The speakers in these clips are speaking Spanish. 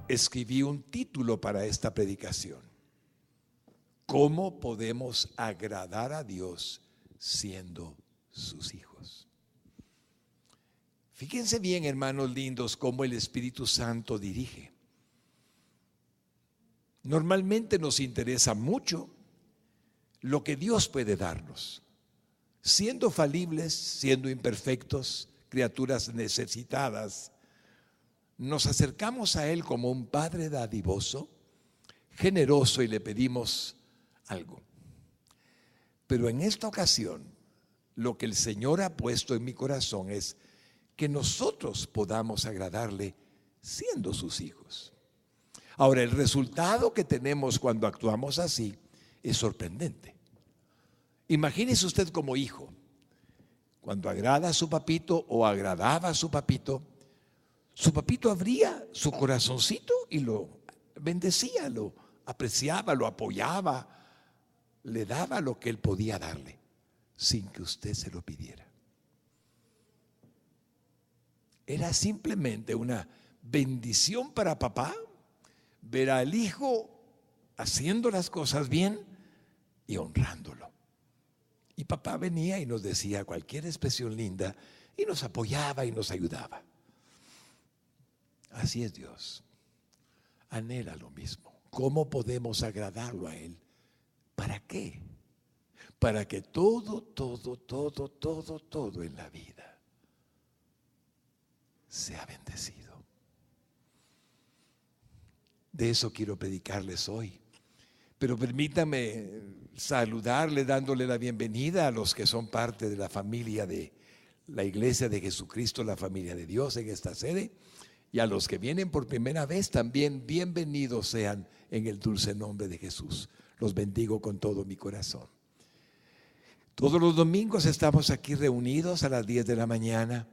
escribí un título para esta predicación: ¿cómo podemos agradar a Dios siendo sus hijos? Fíjense bien, hermanos lindos, cómo el Espíritu Santo dirige. Normalmente nos interesa mucho lo que Dios puede darnos, siendo falibles, siendo imperfectos, criaturas necesitadas. Nos acercamos a Él como un Padre dadivoso, generoso, y le pedimos algo. Pero en esta ocasión, lo que el Señor ha puesto en mi corazón es que nosotros podamos agradarle siendo sus hijos. Ahora, el resultado que tenemos cuando actuamos así es sorprendente. Imagínese usted como hijo, cuando agrada a su papito o agradaba a su papito abría su corazoncito y lo bendecía, lo apreciaba, lo apoyaba, le daba lo que él podía darle, sin que usted se lo pidiera. Era simplemente una bendición para papá ver al hijo haciendo las cosas bien y honrándolo. Y papá venía y nos decía cualquier expresión linda y nos apoyaba y nos ayudaba. Así es Dios. Anhela lo mismo. ¿Cómo podemos agradarlo a Él? ¿Para qué? Para que todo en la vida sea bendecido. De eso quiero predicarles hoy. Pero permítame saludarle dándole la bienvenida a los que son parte de la familia de la Iglesia de Jesucristo, la familia de Dios en esta sede. Y a los que vienen por primera vez también, bienvenidos sean en el dulce nombre de Jesús. Los bendigo con todo mi corazón. Todos los domingos estamos aquí reunidos a las 10 de la mañana,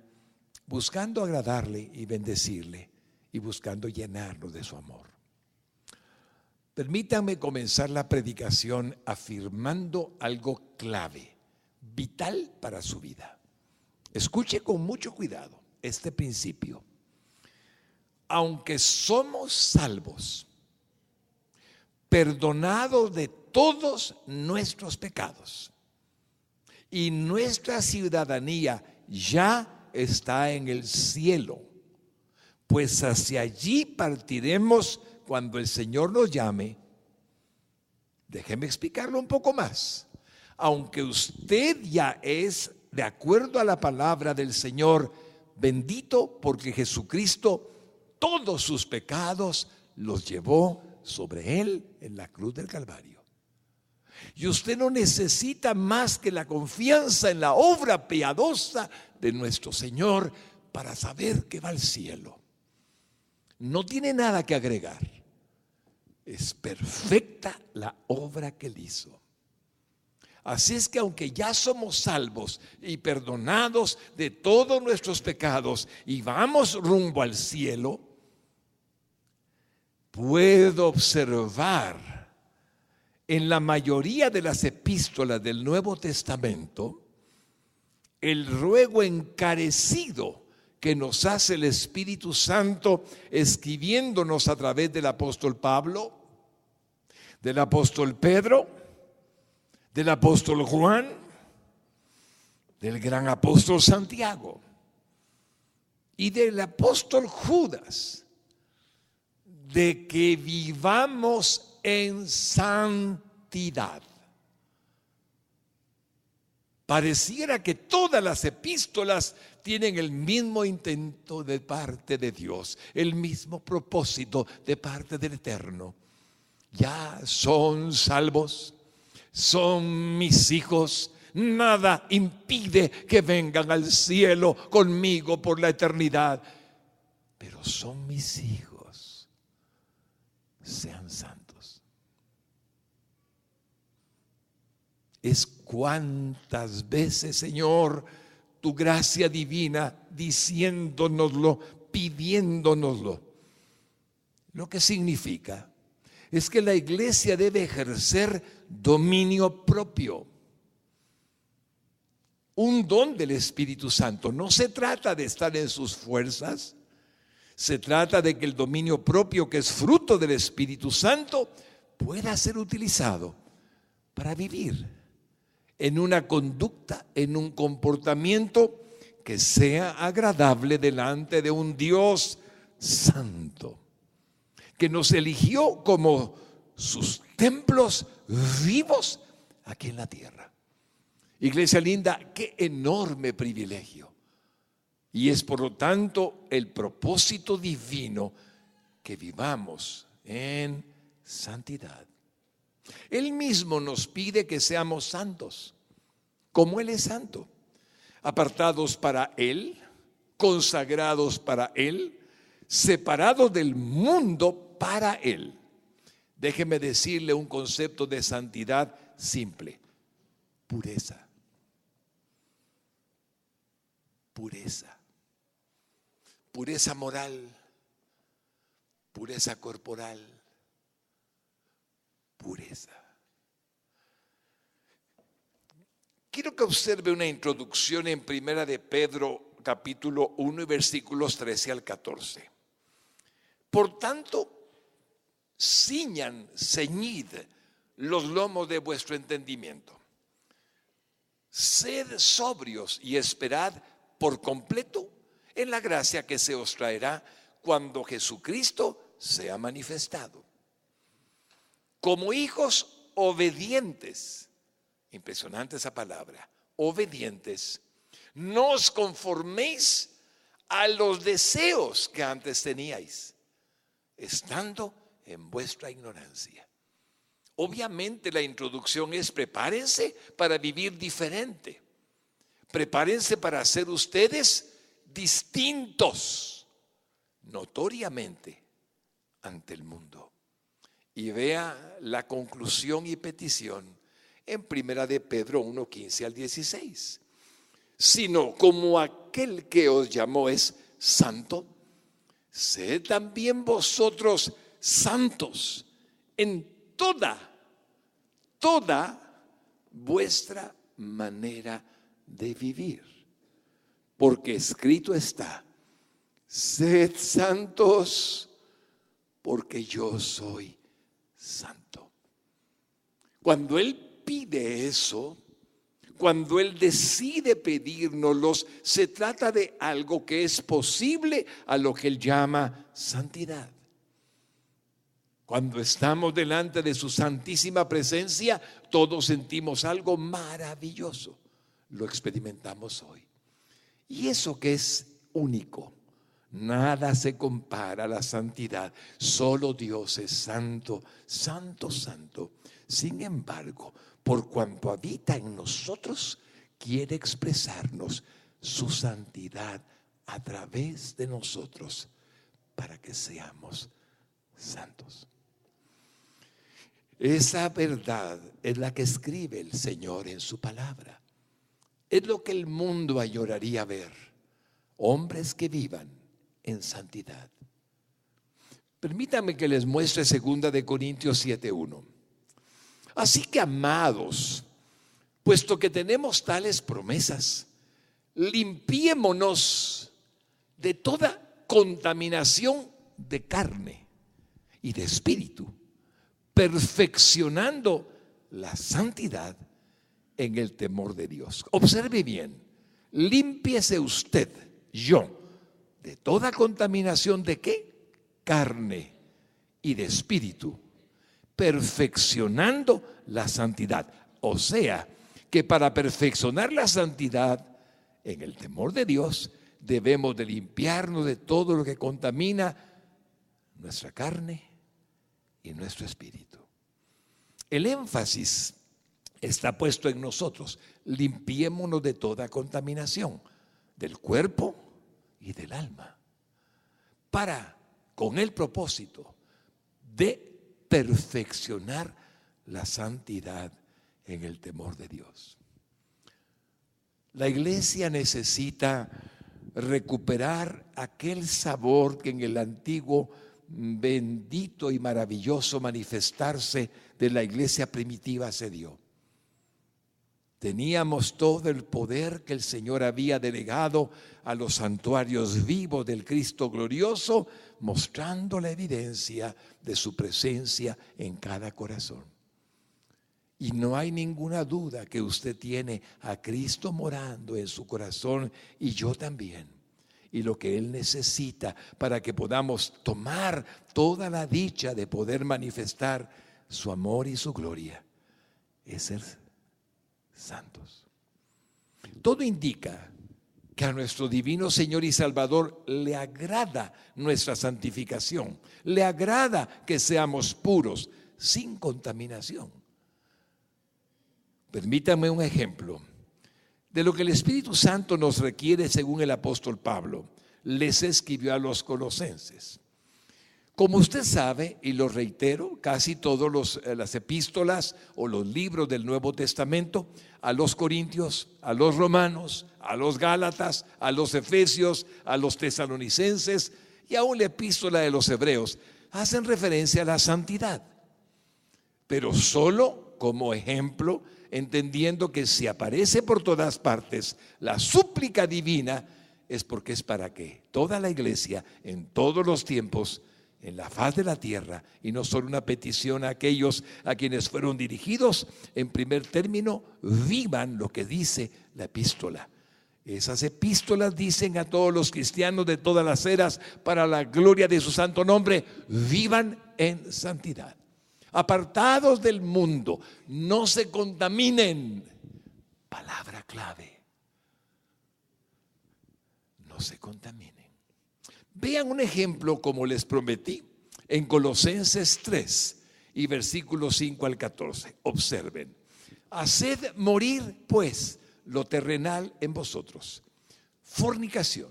buscando agradarle y bendecirle y buscando llenarnos de su amor. Permítanme comenzar la predicación afirmando algo clave, vital para su vida. Escuche con mucho cuidado este principio. Aunque somos salvos, perdonados de todos nuestros pecados, y nuestra ciudadanía ya está en el cielo, pues hacia allí partiremos cuando el Señor nos llame. Déjeme explicarlo un poco más. Aunque usted ya es, de acuerdo a la palabra del Señor, bendito porque Jesucristo todos sus pecados los llevó sobre Él en la cruz del Calvario. Y usted no necesita más que la confianza en la obra piadosa de nuestro Señor para saber que va al cielo. No tiene nada que agregar. Es perfecta la obra que Él hizo. Así es que aunque ya somos salvos y perdonados de todos nuestros pecados y vamos rumbo al cielo, puedo observar en la mayoría de las epístolas del Nuevo Testamento el ruego encarecido que nos hace el Espíritu Santo escribiéndonos a través del apóstol Pablo, del apóstol Pedro, del apóstol Juan, del gran apóstol Santiago y del apóstol Judas, de que vivamos en santidad. Pareciera que todas las epístolas tienen el mismo intento de parte de Dios, el mismo propósito de parte del Eterno. Ya son salvos, son mis hijos, nada impide que vengan al cielo conmigo por la eternidad, pero son mis hijos, sean santos. Es cuántas veces, Señor, tu gracia divina diciéndonoslo, pidiéndonoslo. Lo que significa es que la iglesia debe ejercer dominio propio, un don del Espíritu Santo. No se trata de estar en sus fuerzas, Se trata de que el dominio propio, que es fruto del Espíritu Santo, pueda ser utilizado para vivir en una conducta, en un comportamiento que sea agradable delante de un Dios santo, que nos eligió como sus templos vivos aquí en la tierra. Iglesia linda, qué enorme privilegio. Y es por lo tanto el propósito divino que vivamos en santidad. Él mismo nos pide que seamos santos, como Él es santo, apartados para Él, consagrados para Él, separados del mundo para Él. Déjeme decirle un concepto de santidad simple: pureza. Pureza. Pureza moral, pureza corporal, pureza. Quiero que observe una introducción en Primera de Pedro, capítulo 1 y versículos 13 al 14. Por tanto, ceñid los lomos de vuestro entendimiento. Sed sobrios y esperad por completo en la gracia que se os traerá cuando Jesucristo sea manifestado. Como hijos obedientes, impresionante esa palabra, obedientes, no os conforméis a los deseos que antes teníais, estando en vuestra ignorancia. Obviamente la introducción es: prepárense para vivir diferente. Prepárense para ser ustedes distintos notoriamente ante el mundo. Y vea la conclusión y petición en Primera de Pedro 1, 15 al 16. Sino como aquel que os llamó es santo, sed también vosotros santos en toda vuestra manera de vivir. Porque escrito está: sed santos porque yo soy santo. Cuando Él pide eso, cuando Él decide pedírnoslos, se trata de algo que es posible a lo que Él llama santidad. Cuando estamos delante de su santísima presencia, todos sentimos algo maravilloso. Lo experimentamos hoy. Y eso que es único, nada se compara a la santidad. Solo Dios es santo, santo, santo. Sin embargo, por cuanto habita en nosotros, quiere expresarnos su santidad a través de nosotros para que seamos santos. Esa verdad es la que escribe el Señor en su palabra. Es lo que el mundo añoraría ver: hombres que vivan en santidad. Permítanme que les muestre 2 de Corintios 7:1. Así que, amados, puesto que tenemos tales promesas, limpiémonos de toda contaminación de carne y de espíritu, perfeccionando la santidad en el temor de Dios. Observe bien: límpiese usted, yo, de toda contaminación de ¿qué? Carne y de espíritu, perfeccionando la santidad. O sea, que para perfeccionar la santidad en el temor de Dios, debemos de limpiarnos de todo lo que contamina nuestra carne y nuestro espíritu. El énfasis está puesto en nosotros: limpiémonos de toda contaminación del cuerpo y del alma, con el propósito de perfeccionar la santidad en el temor de Dios. La iglesia necesita recuperar aquel sabor que en el antiguo bendito y maravilloso manifestarse de la iglesia primitiva se dio. Teníamos todo el poder que el Señor había delegado a los santuarios vivos del Cristo glorioso, mostrando la evidencia de su presencia en cada corazón. Y no hay ninguna duda que usted tiene a Cristo morando en su corazón, y yo también. Y lo que Él necesita para que podamos tomar toda la dicha de poder manifestar su amor y su gloria es ser santos. Todo indica que a nuestro divino Señor y Salvador le agrada nuestra santificación, le agrada que seamos puros, sin contaminación. Permítame un ejemplo de lo que el Espíritu Santo nos requiere según el apóstol Pablo les escribió a los colosenses. Como usted sabe, y lo reitero, casi todas las epístolas o los libros del Nuevo Testamento, a los Corintios, a los Romanos, a los Gálatas, a los Efesios, a los Tesalonicenses y aún la epístola de los Hebreos, hacen referencia a la santidad, pero solo como ejemplo, entendiendo que si aparece por todas partes la súplica divina, es porque es para que toda la iglesia en todos los tiempos en la faz de la tierra, y no solo una petición a aquellos a quienes fueron dirigidos, en primer término, vivan lo que dice la epístola. Esas epístolas dicen a todos los cristianos de todas las eras, para la gloria de su santo nombre, vivan en santidad, apartados del mundo, no se contaminen. Palabra clave: no se contaminen. Vean un ejemplo, como les prometí, en Colosenses 3 y versículos 5 al 14. Observen: haced morir pues lo terrenal en vosotros: fornicación,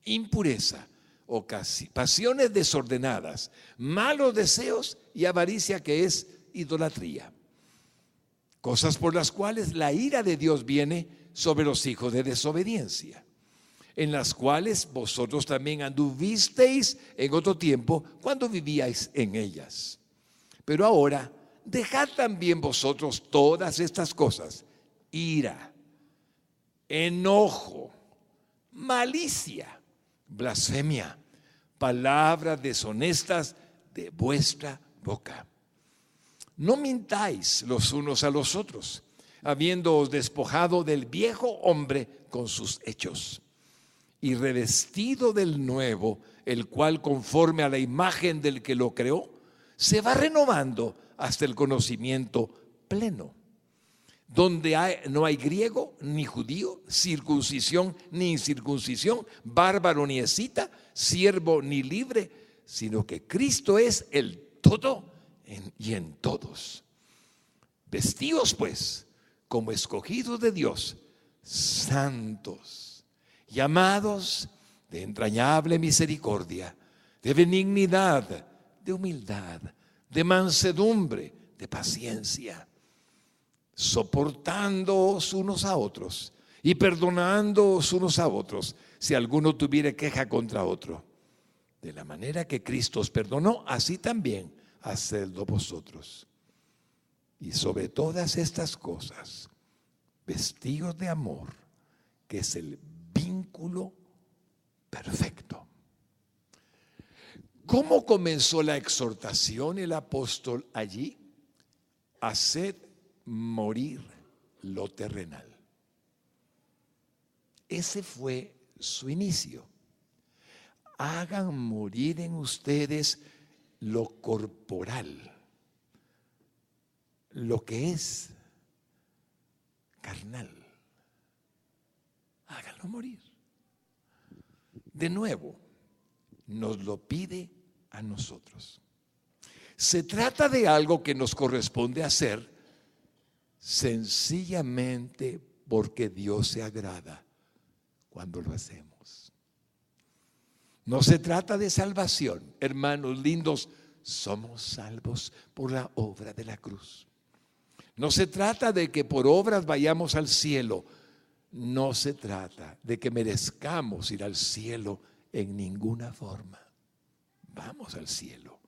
impureza, pasiones desordenadas, malos deseos y avaricia, que es idolatría. Cosas por las cuales la ira de Dios viene sobre los hijos de desobediencia, en las cuales vosotros también anduvisteis en otro tiempo cuando vivíais en ellas. Pero ahora dejad también vosotros todas estas cosas: ira, enojo, malicia, blasfemia, palabras deshonestas de vuestra boca. No mintáis los unos a los otros, habiéndoos despojado del viejo hombre con sus hechos, y revestido del nuevo, el cual conforme a la imagen del que lo creó, se va renovando hasta el conocimiento pleno, donde no hay griego ni judío, circuncisión ni incircuncisión, bárbaro ni escita, siervo ni libre, sino que Cristo es el todo y en todos. Vestíos pues como escogidos de Dios, santos, llamados de entrañable misericordia, de benignidad, de humildad, de mansedumbre, de paciencia, soportándoos unos a otros y perdonándoos unos a otros, si alguno tuviere queja contra otro. De la manera que Cristo os perdonó, así también hacedlo vosotros. Y sobre todas estas cosas, vestidos de amor, que es el vínculo perfecto. ¿Cómo comenzó la exhortación el apóstol allí? Haced morir lo terrenal. Ese fue su inicio. Hagan morir en ustedes lo corporal, lo que es carnal. Háganlo morir. De nuevo, nos lo pide a nosotros. Se trata de algo que nos corresponde hacer sencillamente porque Dios se agrada cuando lo hacemos. No se trata de salvación, hermanos lindos, somos salvos por la obra de la cruz. No se trata de que por obras vayamos al cielo. No se trata de que merezcamos ir al cielo en ninguna forma. Vamos al cielo.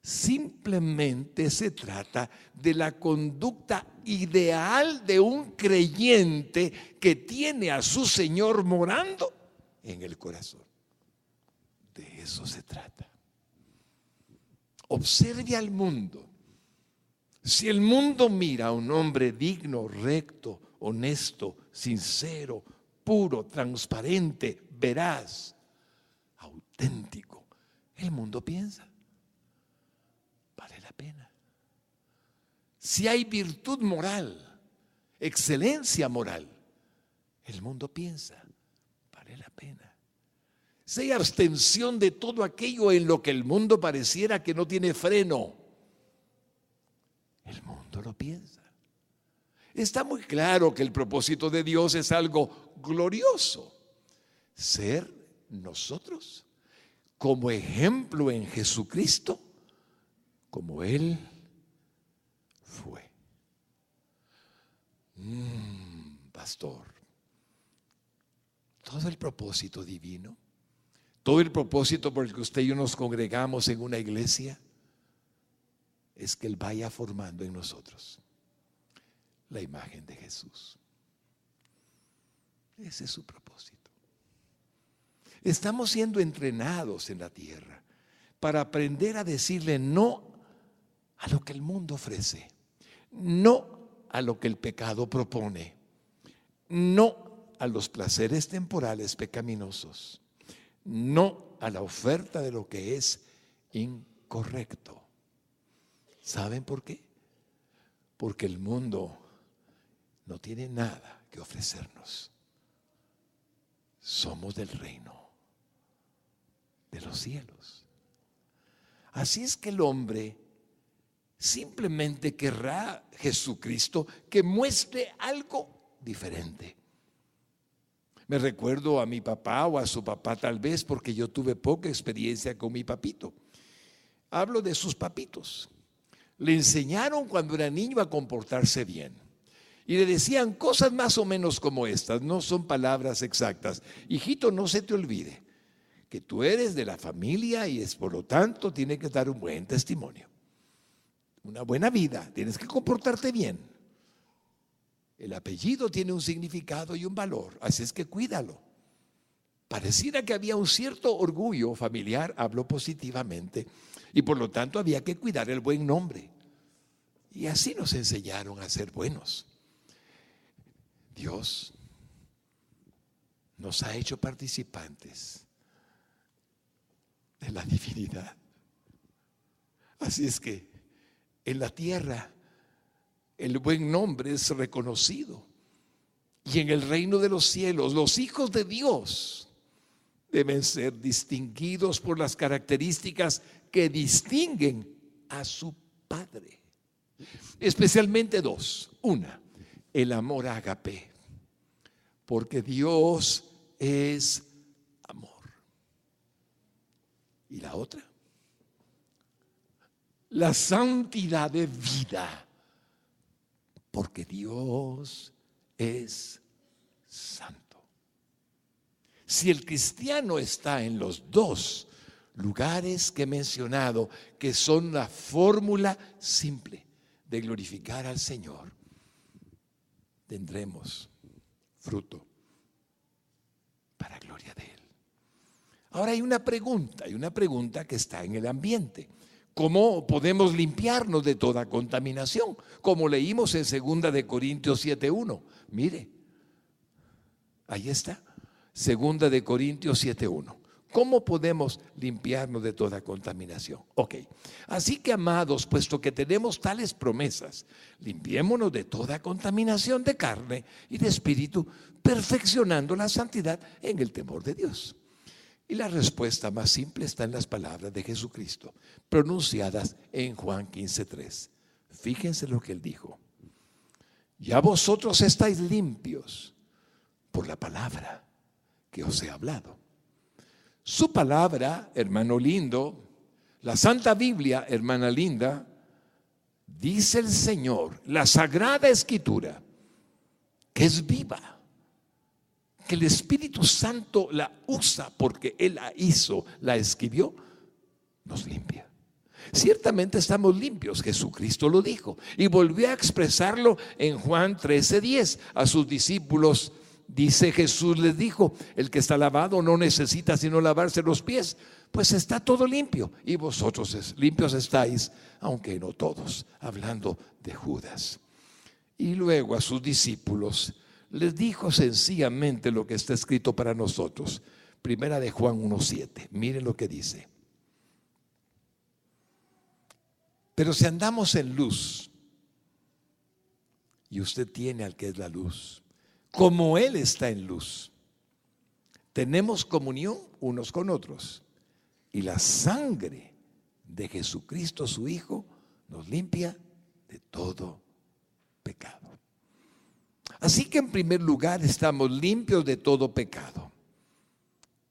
Simplemente se trata de la conducta ideal de un creyente que tiene a su Señor morando en el corazón. De eso se trata. Observe al mundo. Si el mundo mira a un hombre digno, recto, honesto, sincero, puro, transparente, veraz, auténtico, el mundo piensa, vale la pena. Si hay virtud moral, excelencia moral, el mundo piensa, vale la pena. Si hay abstención de todo aquello en lo que el mundo pareciera que no tiene freno, el mundo lo piensa. Está muy claro que el propósito de Dios es algo glorioso. Ser nosotros como ejemplo en Jesucristo, como Él fue. Pastor, todo el propósito divino, todo el propósito por el que usted y yo nos congregamos en una iglesia, es que Él vaya formando en nosotros la imagen de Jesús. Ese es su propósito. Estamos siendo entrenados en la tierra para aprender a decirle no a lo que el mundo ofrece, no a lo que el pecado propone, no a los placeres temporales pecaminosos, no a la oferta de lo que es incorrecto. ¿Saben por qué? Porque el mundo no tiene nada que ofrecernos. Somos del reino de los cielos. Así es que el hombre simplemente querrá Jesucristo que muestre algo diferente. Me recuerdo a mi papá o a su papá tal vez, porque yo tuve poca experiencia con mi papito. Hablo de sus papitos. Le enseñaron cuando era niño a comportarse bien. Y le decían cosas más o menos como estas, no son palabras exactas. Hijito, no se te olvide que tú eres de la familia y es por lo tanto tienes que dar un buen testimonio. Una buena vida, tienes que comportarte bien. El apellido tiene un significado y un valor, así es que cuídalo. Pareciera que había un cierto orgullo familiar, hablo positivamente, y por lo tanto había que cuidar el buen nombre. Y así nos enseñaron a ser buenos. Dios nos ha hecho participantes de la divinidad. Así es que en la tierra el buen nombre es reconocido. Y en el reino de los cielos, los hijos de Dios deben ser distinguidos por las características que distinguen a su Padre. Especialmente dos. Una, el amor ágape, porque Dios es amor. Y la otra, la santidad de vida, porque Dios es santo. Si el cristiano está en los dos lugares que he mencionado, que son la fórmula simple de glorificar al Señor, tendremos fruto para gloria de Él. Ahora hay una pregunta que está en el ambiente. ¿Cómo podemos limpiarnos de toda contaminación? Como leímos en 2 de Corintios 7:1. Mire, ahí está, 2 de Corintios 7:1. ¿Cómo podemos limpiarnos de toda contaminación? Ok, así que amados, puesto que tenemos tales promesas, limpiémonos de toda contaminación de carne y de espíritu, perfeccionando la santidad en el temor de Dios. Y la respuesta más simple está en las palabras de Jesucristo, pronunciadas en Juan 15:3. Fíjense lo que Él dijo. Ya vosotros estáis limpios por la palabra que os he hablado. Su palabra, hermano lindo, la Santa Biblia, hermana linda, dice el Señor, la Sagrada Escritura, que es viva, que el Espíritu Santo la usa porque Él la hizo, la escribió, nos limpia. Ciertamente estamos limpios, Jesucristo lo dijo, y volvió a expresarlo en Juan 13:10 a sus discípulos. Dice Jesús, les dijo: el que está lavado no necesita sino lavarse los pies, pues está todo limpio, y vosotros limpios estáis, aunque no todos, hablando de Judas. Y luego a sus discípulos les dijo sencillamente lo que está escrito para nosotros. Primera de Juan 1:7, miren lo que dice: pero si andamos en luz, y usted tiene al que es la luz, como Él está en luz, tenemos comunión unos con otros, y la sangre de Jesucristo su Hijo nos limpia de todo pecado. Así que en primer lugar estamos limpios de todo pecado.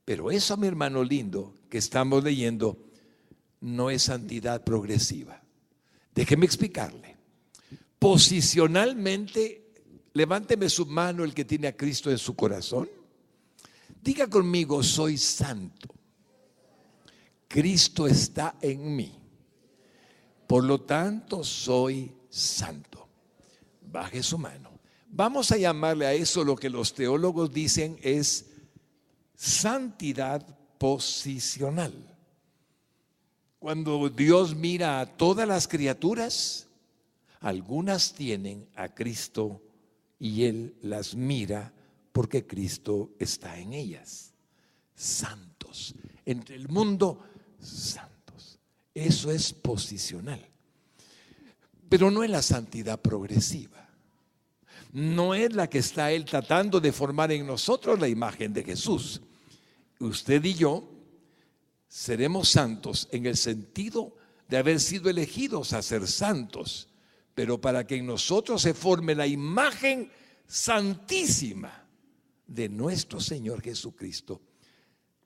Pero eso, mi hermano lindo, que estamos leyendo, no es santidad progresiva. Déjeme explicarle. Posicionalmente, levánteme su mano el que tiene a Cristo en su corazón. Diga conmigo: soy santo. Cristo está en mí. Por lo tanto, soy santo. Baje su mano. Vamos a llamarle a eso lo que los teólogos dicen es santidad posicional. Cuando Dios mira a todas las criaturas, algunas tienen a Cristo y Él las mira porque Cristo está en ellas. Santos. Entre el mundo, santos. Eso es posicional. Pero no es la santidad progresiva. No es la que está Él tratando de formar en nosotros la imagen de Jesús. Usted y yo seremos santos en el sentido de haber sido elegidos a ser santos, pero para que en nosotros se forme la imagen santísima de nuestro Señor Jesucristo,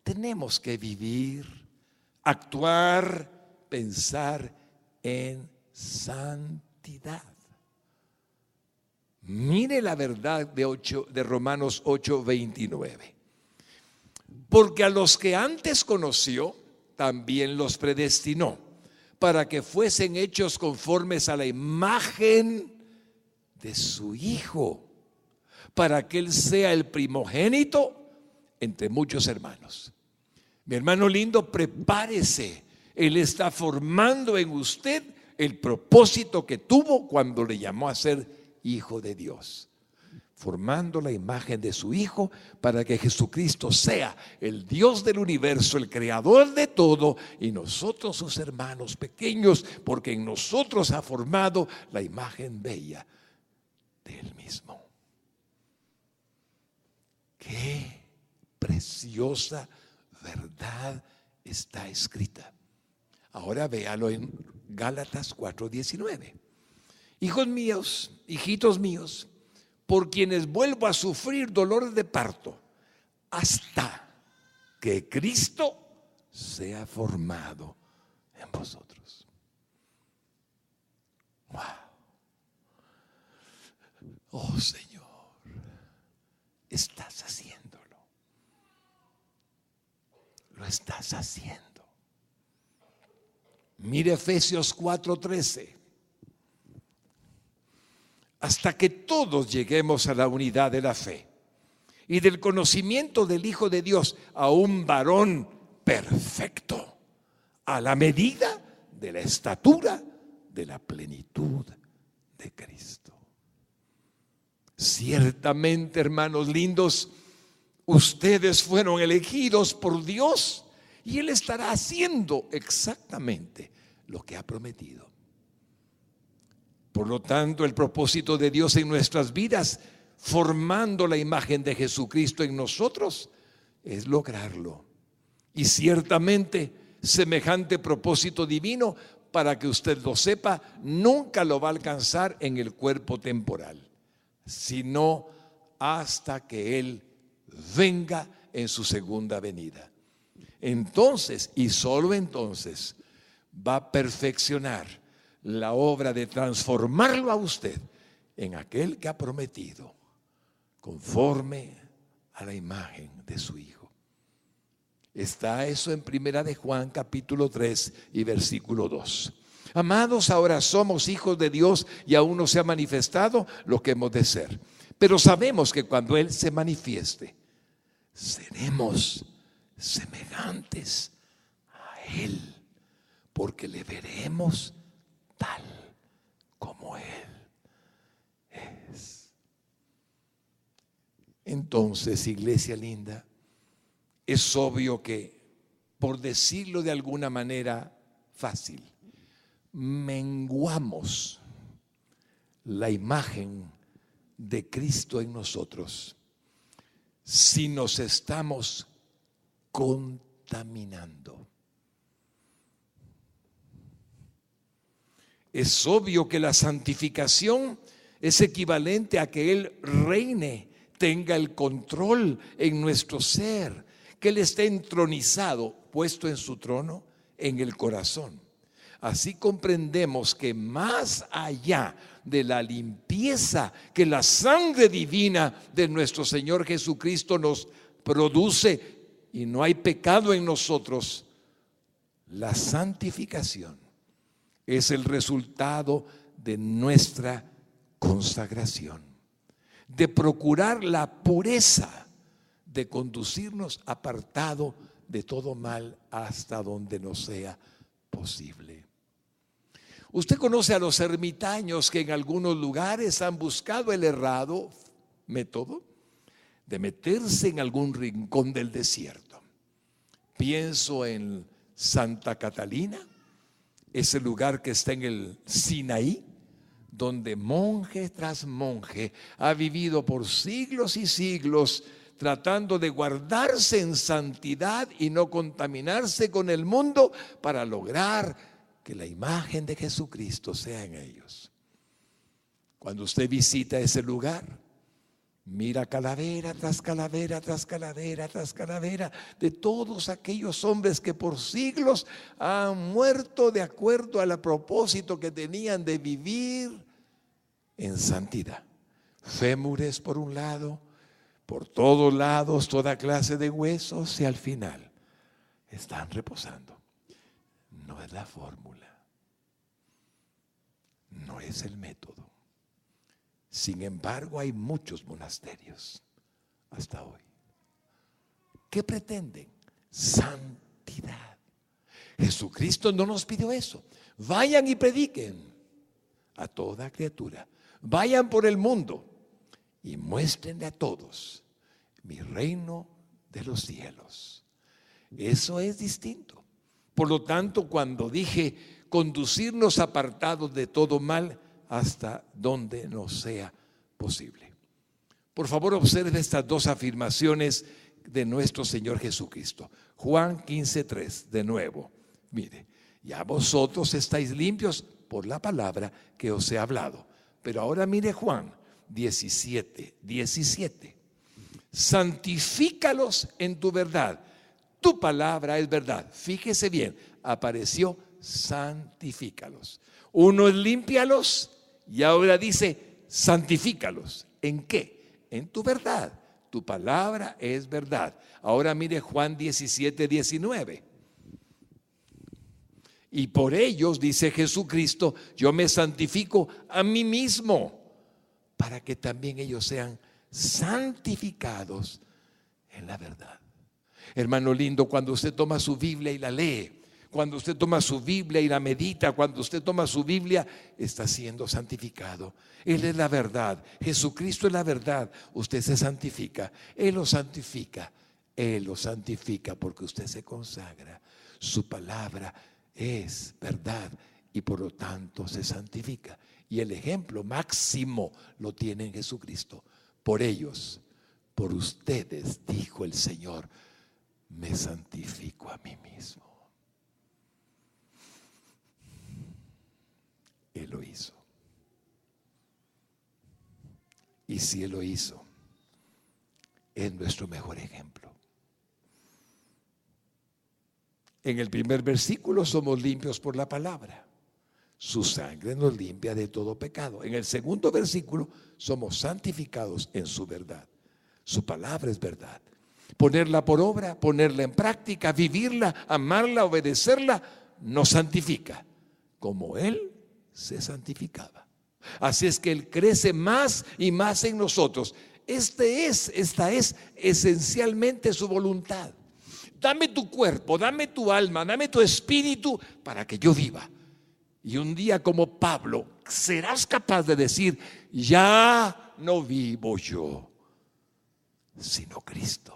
tenemos que vivir, actuar, pensar en santidad. Mire la verdad de Romanos 8:29. Porque a los que antes conoció, también los predestinó, para que fuesen hechos conformes a la imagen de su Hijo, para que Él sea el primogénito entre muchos hermanos. Mi hermano lindo, prepárese. Él está formando en usted el propósito que tuvo cuando le llamó a ser hijo de Dios. Formando la imagen de su Hijo para que Jesucristo sea el Dios del universo, el creador de todo, y nosotros sus hermanos pequeños, porque en nosotros ha formado la imagen bella de Él mismo. Qué preciosa verdad está escrita. Ahora véalo en Gálatas 4:19. Hijos míos, hijitos míos, por quienes vuelvo a sufrir dolores de parto, hasta que Cristo sea formado en vosotros. Wow. Oh Señor, estás haciéndolo. Lo estás haciendo. Mire Efesios 4:13. Hasta que todos lleguemos a la unidad de la fe y del conocimiento del Hijo de Dios, a un varón perfecto, a la medida de la estatura de la plenitud de Cristo. Ciertamente, hermanos lindos, ustedes fueron elegidos por Dios y Él estará haciendo exactamente lo que ha prometido. Por lo tanto, el propósito de Dios en nuestras vidas, formando la imagen de Jesucristo en nosotros, es lograrlo. Y ciertamente, semejante propósito divino, para que usted lo sepa, nunca lo va a alcanzar en el cuerpo temporal, sino hasta que Él venga en su segunda venida. Entonces, y solo entonces, va a perfeccionar la obra de transformarlo a usted en aquel que ha prometido, conforme a la imagen de su Hijo. Está eso en Primera de Juan capítulo 3 y versículo 2. Amados, ahora somos hijos de Dios y aún no se ha manifestado lo que hemos de ser. Pero sabemos que cuando Él se manifieste, seremos semejantes a Él, porque le veremos tal como Él es. Entonces, iglesia linda, es obvio que, por decirlo de alguna manera fácil, menguamos la imagen de Cristo en nosotros si nos estamos contaminando. Es obvio que la santificación es equivalente a que Él reine, tenga el control en nuestro ser, que Él esté entronizado, puesto en su trono en el corazón. Así comprendemos que más allá de la limpieza que la sangre divina de nuestro Señor Jesucristo nos produce y no hay pecado en nosotros, la santificación es el resultado de nuestra consagración, de procurar la pureza, de conducirnos apartado de todo mal hasta donde nos sea posible. Usted conoce a los ermitaños que en algunos lugares han buscado el errado método de meterse en algún rincón del desierto. Pienso en Santa Catalina, ese lugar que está en el Sinaí, donde monje tras monje ha vivido por siglos y siglos tratando de guardarse en santidad y no contaminarse con el mundo para lograr que la imagen de Jesucristo sea en ellos. Cuando usted visita ese lugar, mira calavera tras calavera, tras calavera, tras calavera de todos aquellos hombres que por siglos han muerto de acuerdo al propósito que tenían de vivir en santidad. Fémures por un lado, por todos lados, toda clase de huesos, y al final están reposando. No es la fórmula, no es el método. Sin embargo, hay muchos monasterios hasta hoy. ¿Qué pretenden? Santidad. Jesucristo no nos pidió eso. Vayan y prediquen a toda criatura. Vayan por el mundo y muéstrenle a todos mi reino de los cielos. Eso es distinto. Por lo tanto, cuando dije conducirnos apartados de todo mal hasta donde nos sea posible. Por favor, observe estas dos afirmaciones de nuestro Señor Jesucristo. Juan 15:3, de nuevo. Mire, ya vosotros estáis limpios por la palabra que os he hablado. Pero ahora mire Juan 17:17. Santifícalos en tu verdad. Tu palabra es verdad. Fíjese bien, apareció santifícalos. Uno es límpialos y ahora dice santifícalos. ¿En qué? En tu verdad. Tu palabra es verdad. Ahora mire Juan 17:19. Y por ellos, dice Jesucristo, yo me santifico a mí mismo, para que también ellos sean santificados en la verdad. Hermano lindo, cuando usted toma su Biblia y la lee, cuando usted toma su Biblia y la medita, cuando usted toma su Biblia, está siendo santificado. Él es la verdad, Jesucristo es la verdad. Usted se santifica, Él lo santifica. Él lo santifica porque usted se consagra. Su palabra es verdad y por lo tanto se santifica. Y el ejemplo máximo lo tiene en Jesucristo. Por ellos, por ustedes, dijo el Señor, me santifico a mí mismo. Él lo hizo. Y si Él lo hizo, es nuestro mejor ejemplo. En el primer versículo somos limpios por la palabra. Su sangre nos limpia de todo pecado. En el segundo versículo somos santificados en su verdad. Su palabra es verdad. Ponerla por obra, ponerla en práctica, vivirla, amarla, obedecerla, nos santifica, como Él se santificaba. Así es que Él crece más y más en nosotros. Esta es esencialmente su voluntad. Dame tu cuerpo, dame tu alma, dame tu espíritu para que yo viva. Y un día, como Pablo, serás capaz de decir: ya no vivo yo, sino Cristo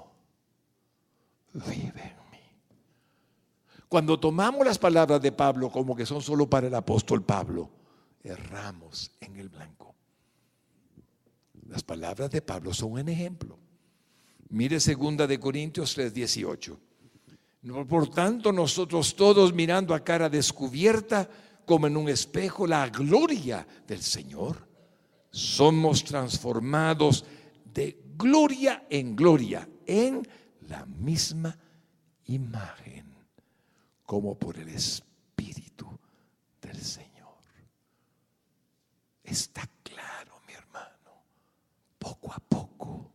vive en mí. Cuando tomamos las palabras de Pablo como que son solo para el apóstol Pablo, erramos en el blanco. Las palabras de Pablo son un ejemplo. Mire 2 de Corintios 3:18. Por tanto, nosotros todos, mirando a cara descubierta como en un espejo la gloria del Señor, somos transformados de gloria en gloria en la misma imagen, como por el Espíritu del Señor. Está claro, mi hermano, poco a poco.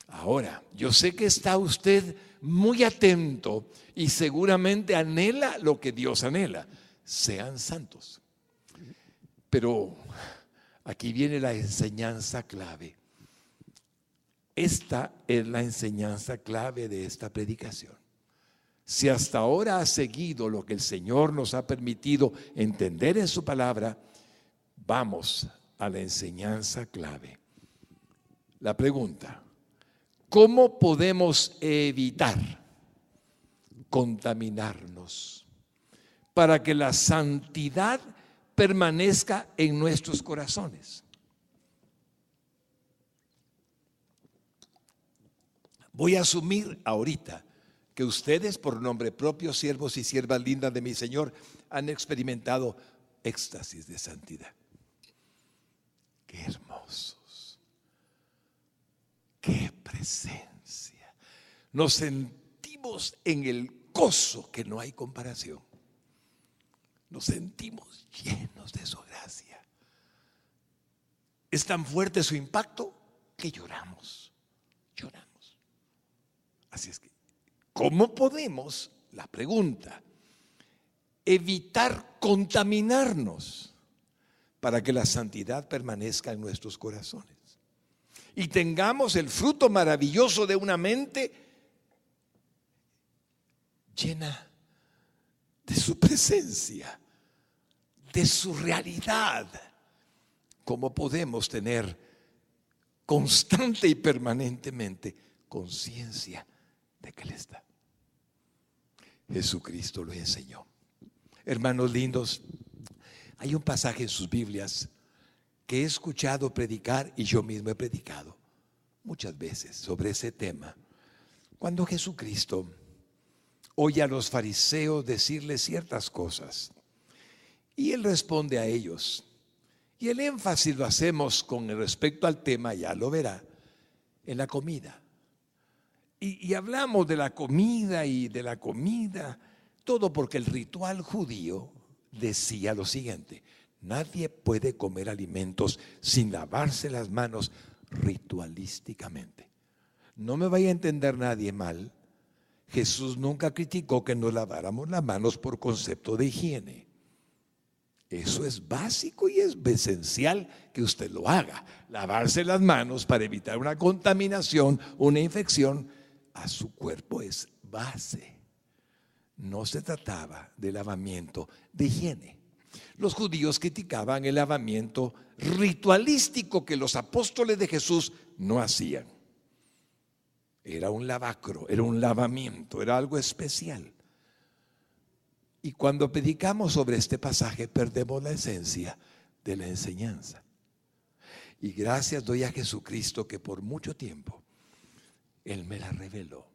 Ahora, yo sé que está usted muy atento y seguramente anhela lo que Dios anhela: sean santos. Pero aquí viene la enseñanza clave. Esta es la enseñanza clave de esta predicación. Si hasta ahora ha seguido lo que el Señor nos ha permitido entender en su palabra, vamos a la enseñanza clave. La pregunta: ¿cómo podemos evitar contaminarnos para que la santidad permanezca en nuestros corazones? Voy a asumir ahorita que ustedes, por nombre propio, siervos y siervas lindas de mi Señor, han experimentado éxtasis de santidad. ¡Qué hermosos! ¡Qué presencia! Nos sentimos en el gozo que no hay comparación. Nos sentimos llenos de su gracia. Es tan fuerte su impacto que lloramos. Así es que, ¿cómo podemos, la pregunta, evitar contaminarnos para que la santidad permanezca en nuestros corazones y tengamos el fruto maravilloso de una mente llena de su presencia, de su realidad? ¿Cómo podemos tener constante y permanentemente conciencia de que Él está? Jesucristo lo enseñó. Hermanos lindos, hay un pasaje en sus Biblias que he escuchado predicar y yo mismo he predicado muchas veces sobre ese tema. Cuando Jesucristo oye a los fariseos decirle ciertas cosas y Él responde a ellos, y el énfasis lo hacemos con respecto al tema, ya lo verá, en la comida. Y hablamos de la comida y de la comida, todo porque el ritual judío decía lo siguiente: nadie puede comer alimentos sin lavarse las manos ritualísticamente. No me vaya a entender nadie mal. Jesús nunca criticó que nos laváramos las manos por concepto de higiene. Eso es básico y es esencial que usted lo haga. Lavarse las manos para evitar una contaminación, una infección a su cuerpo es base. No se trataba de lavamiento de higiene. Los judíos criticaban el lavamiento ritualístico que los apóstoles de Jesús no hacían. Era un lavacro, era un lavamiento, era algo especial. Y cuando predicamos sobre este pasaje perdemos la esencia de la enseñanza. Y gracias doy a Jesucristo que por mucho tiempo Él me la reveló.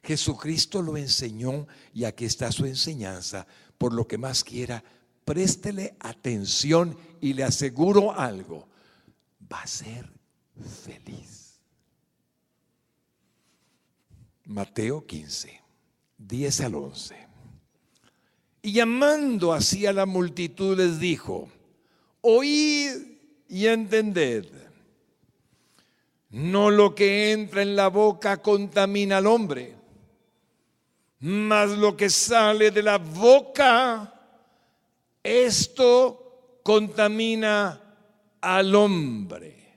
Jesucristo lo enseñó y aquí está su enseñanza. Por lo que más quiera, préstele atención y le aseguro algo: va a ser feliz. Mateo 15, 10 al 11. Y llamando así a la multitud les dijo: oíd y entended. No lo que entra en la boca contamina al hombre, mas lo que sale de la boca, esto contamina al hombre.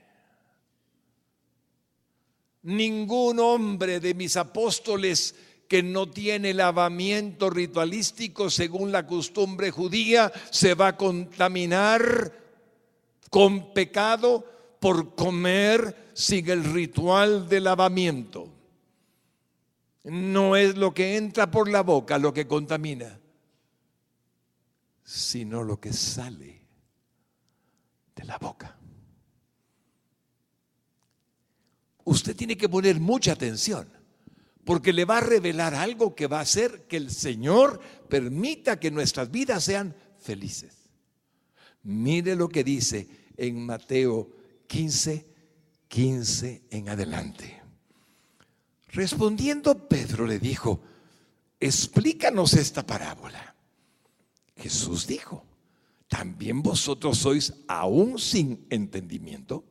Ningún hombre de mis apóstoles que no tiene lavamiento ritualístico según la costumbre judía se va a contaminar con pecado por comer sin el ritual de lavamiento. No es lo que entra por la boca lo que contamina, sino lo que sale de la boca. Usted tiene que poner mucha atención, porque le va a revelar algo que va a hacer que el Señor permita que nuestras vidas sean felices. Mire lo que dice en Mateo 15 en adelante. Respondiendo Pedro le dijo: explícanos esta parábola. Jesús dijo: ¿también vosotros sois aún sin entendimiento?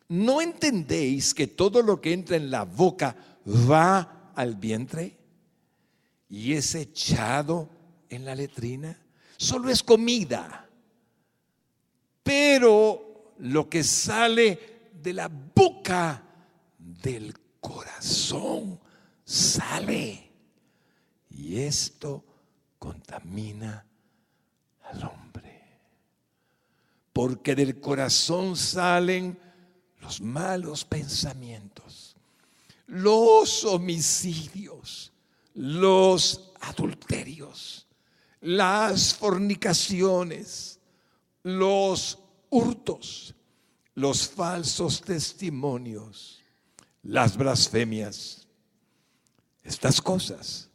¿No entendéis que todo lo que entra en la boca va al vientre y es echado en la letrina? Solo es comida. Pero lo que sale de la boca, del corazón, sale. Y esto contamina al hombre. Porque del corazón salen los malos pensamientos, los homicidios, los adulterios, las fornicaciones, los hurtos, los falsos testimonios, las blasfemias. Estas cosas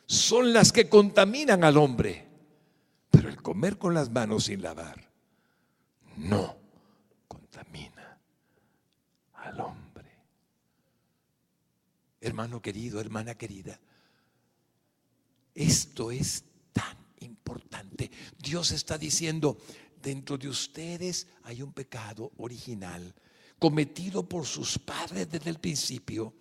son las que contaminan al hombre, pero el comer con las manos sin lavar no contamina al hombre. Hermano querido, hermana querida, esto es tan importante. Dios está diciendo: dentro de ustedes hay un pecado original cometido por sus padres desde el principio,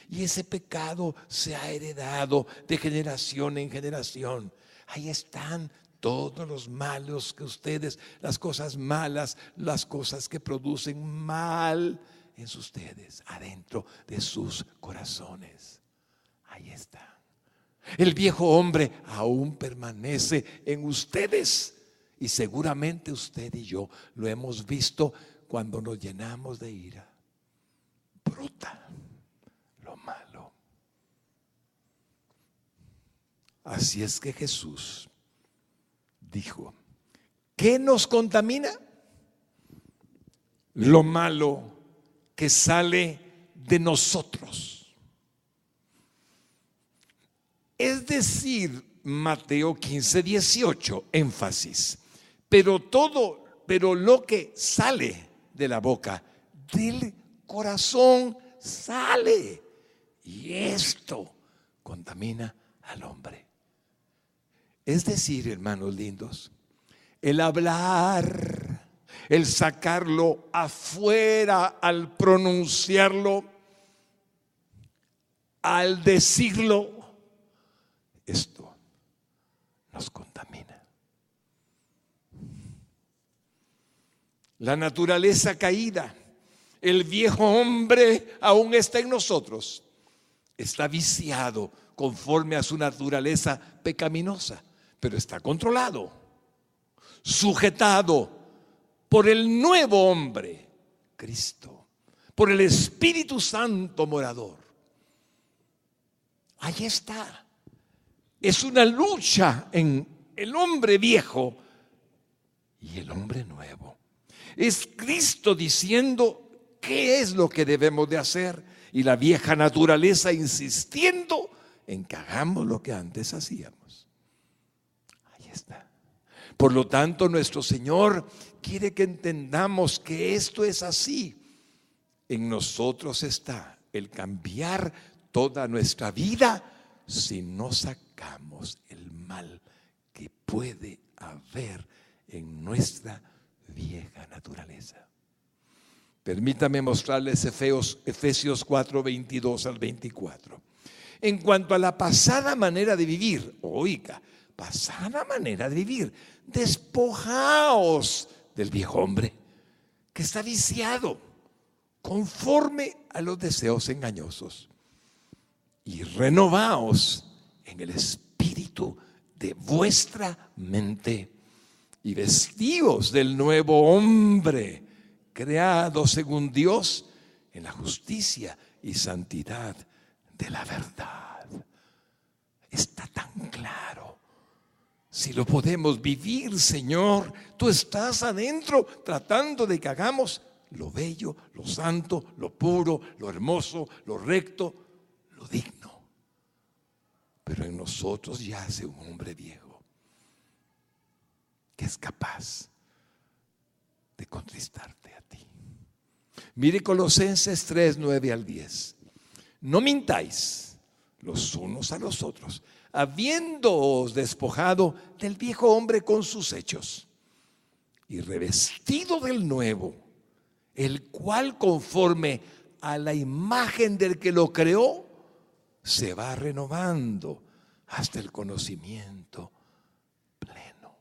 y ese pecado se ha heredado de generación en generación. Ahí están todos los malos que ustedes, las cosas malas, las cosas que producen mal en ustedes, adentro de sus corazones. Ahí está. El viejo hombre aún permanece en ustedes, y seguramente usted y yo lo hemos visto cuando nos llenamos de ira. Brota lo malo. Así es que Jesús dijo: ¿qué nos contamina? Lo malo que sale de nosotros. Es decir, Mateo 15:18, énfasis. Pero lo que sale de la boca, del corazón sale, y esto contamina al hombre. Es decir, hermanos lindos, el hablar, el sacarlo afuera, al pronunciarlo, al decirlo, esto nos contamina. La naturaleza caída, el viejo hombre aún está en nosotros. Está viciado conforme a su naturaleza pecaminosa, pero está controlado, sujetado por el nuevo hombre, Cristo, por el Espíritu Santo morador. Ahí está. Es una lucha en el hombre viejo y el hombre nuevo. Es Cristo diciendo qué es lo que debemos de hacer, y la vieja naturaleza insistiendo en que hagamos lo que antes hacíamos. Ahí está. Por lo tanto, nuestro Señor quiere que entendamos que esto es así. En nosotros está el cambiar toda nuestra vida si no sacamos el mal que puede haber en nuestra vieja naturaleza. Permítame mostrarles Efesios 4, 22 al 24. En cuanto a la pasada manera de vivir, oiga, pasada manera de vivir, despojaos del viejo hombre que está viciado conforme a los deseos engañosos y renovaos en el espíritu de vuestra mente y vestíos del nuevo hombre creado según Dios en la justicia y santidad de la verdad. Está tan claro. Si lo podemos vivir, Señor, tú estás adentro tratando de que hagamos lo bello, lo santo, lo puro, lo hermoso, lo recto, lo digno. Pero en nosotros yace un hombre viejo que es capaz de contristarte a ti. Mire Colosenses 3, 9 al 10. No mintáis los unos a los otros, habiéndoos despojado del viejo hombre con sus hechos y revestido del nuevo, el cual conforme a la imagen del que lo creó se va renovando hasta el conocimiento pleno.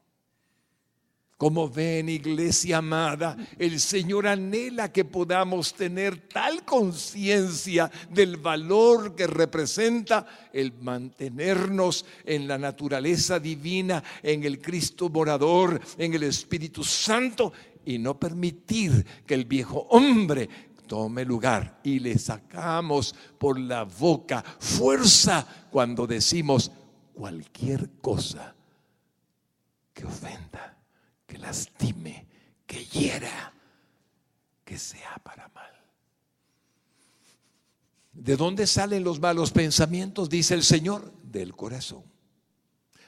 Como ven, iglesia amada, el Señor anhela que podamos tener tal conciencia del valor que representa el mantenernos en la naturaleza divina, en el Cristo morador, en el Espíritu Santo, y no permitir que el viejo hombre tome lugar. Y le sacamos por la boca fuerza cuando decimos cualquier cosa que ofenda, que lastime, que hiera, que sea para mal. ¿De dónde salen los malos pensamientos? Dice el Señor, del corazón.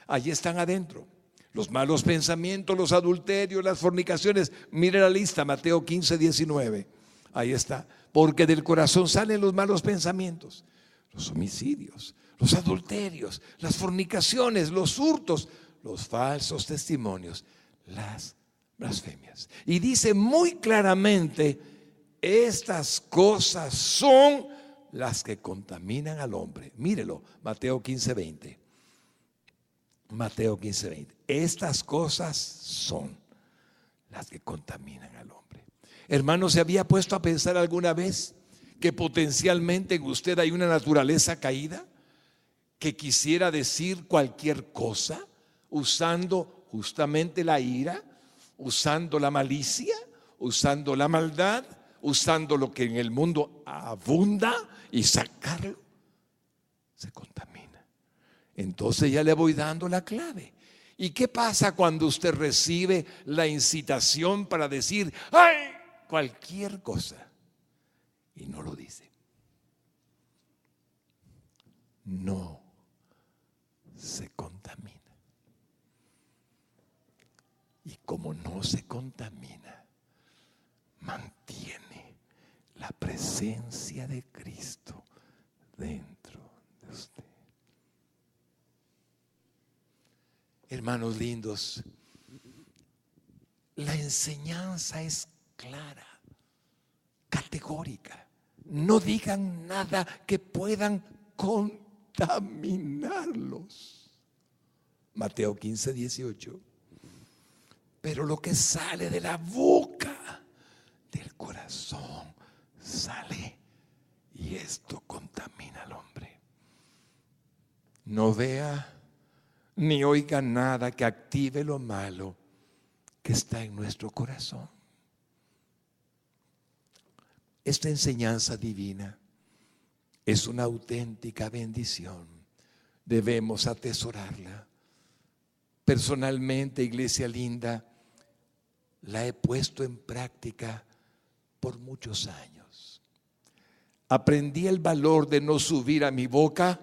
Allí están adentro. Los malos pensamientos, los adulterios, las fornicaciones. Mire la lista, Mateo 15, 19. Ahí está. Porque del corazón salen los malos pensamientos, los homicidios, los adulterios, las fornicaciones, los hurtos, los falsos testimonios, las blasfemias. Y dice muy claramente, estas cosas son las que contaminan al hombre. Mírelo, Mateo 15, 20. Mateo 15, 20. Estas cosas son las que contaminan al hombre. Hermano, ¿se había puesto a pensar alguna vez que potencialmente en usted hay una naturaleza caída que quisiera decir cualquier cosa usando justamente la ira, usando la malicia, usando la maldad, usando lo que en el mundo abunda y sacarlo? Se contamina. Entonces ya le voy dando la clave. ¿Y qué pasa cuando usted recibe la incitación para decir ¡ay! Cualquier cosa y no lo dice? No se contamina. Y como no se contamina, mantiene la presencia de Cristo dentro de usted. Hermanos lindos, la enseñanza es clara, categórica. No digan nada que puedan contaminarlos. Mateo 15, 18. Pero lo que sale de la boca, del corazón, sale, y esto contamina al hombre. No vea ni oiga nada que active lo malo que está en nuestro corazón. Esta enseñanza divina es una auténtica bendición. Debemos atesorarla. Personalmente, iglesia linda, la he puesto en práctica por muchos años. Aprendí el valor de no subir a mi boca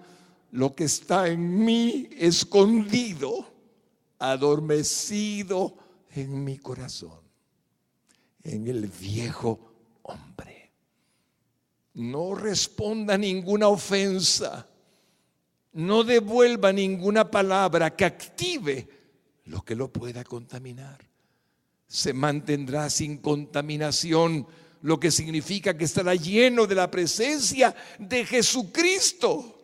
lo que está en mí escondido, adormecido en mi corazón, en el viejo hombre. No responda ninguna ofensa, no devuelva ninguna palabra que active lo que lo pueda contaminar. Se mantendrá sin contaminación lo que significa que estará lleno de la presencia de Jesucristo.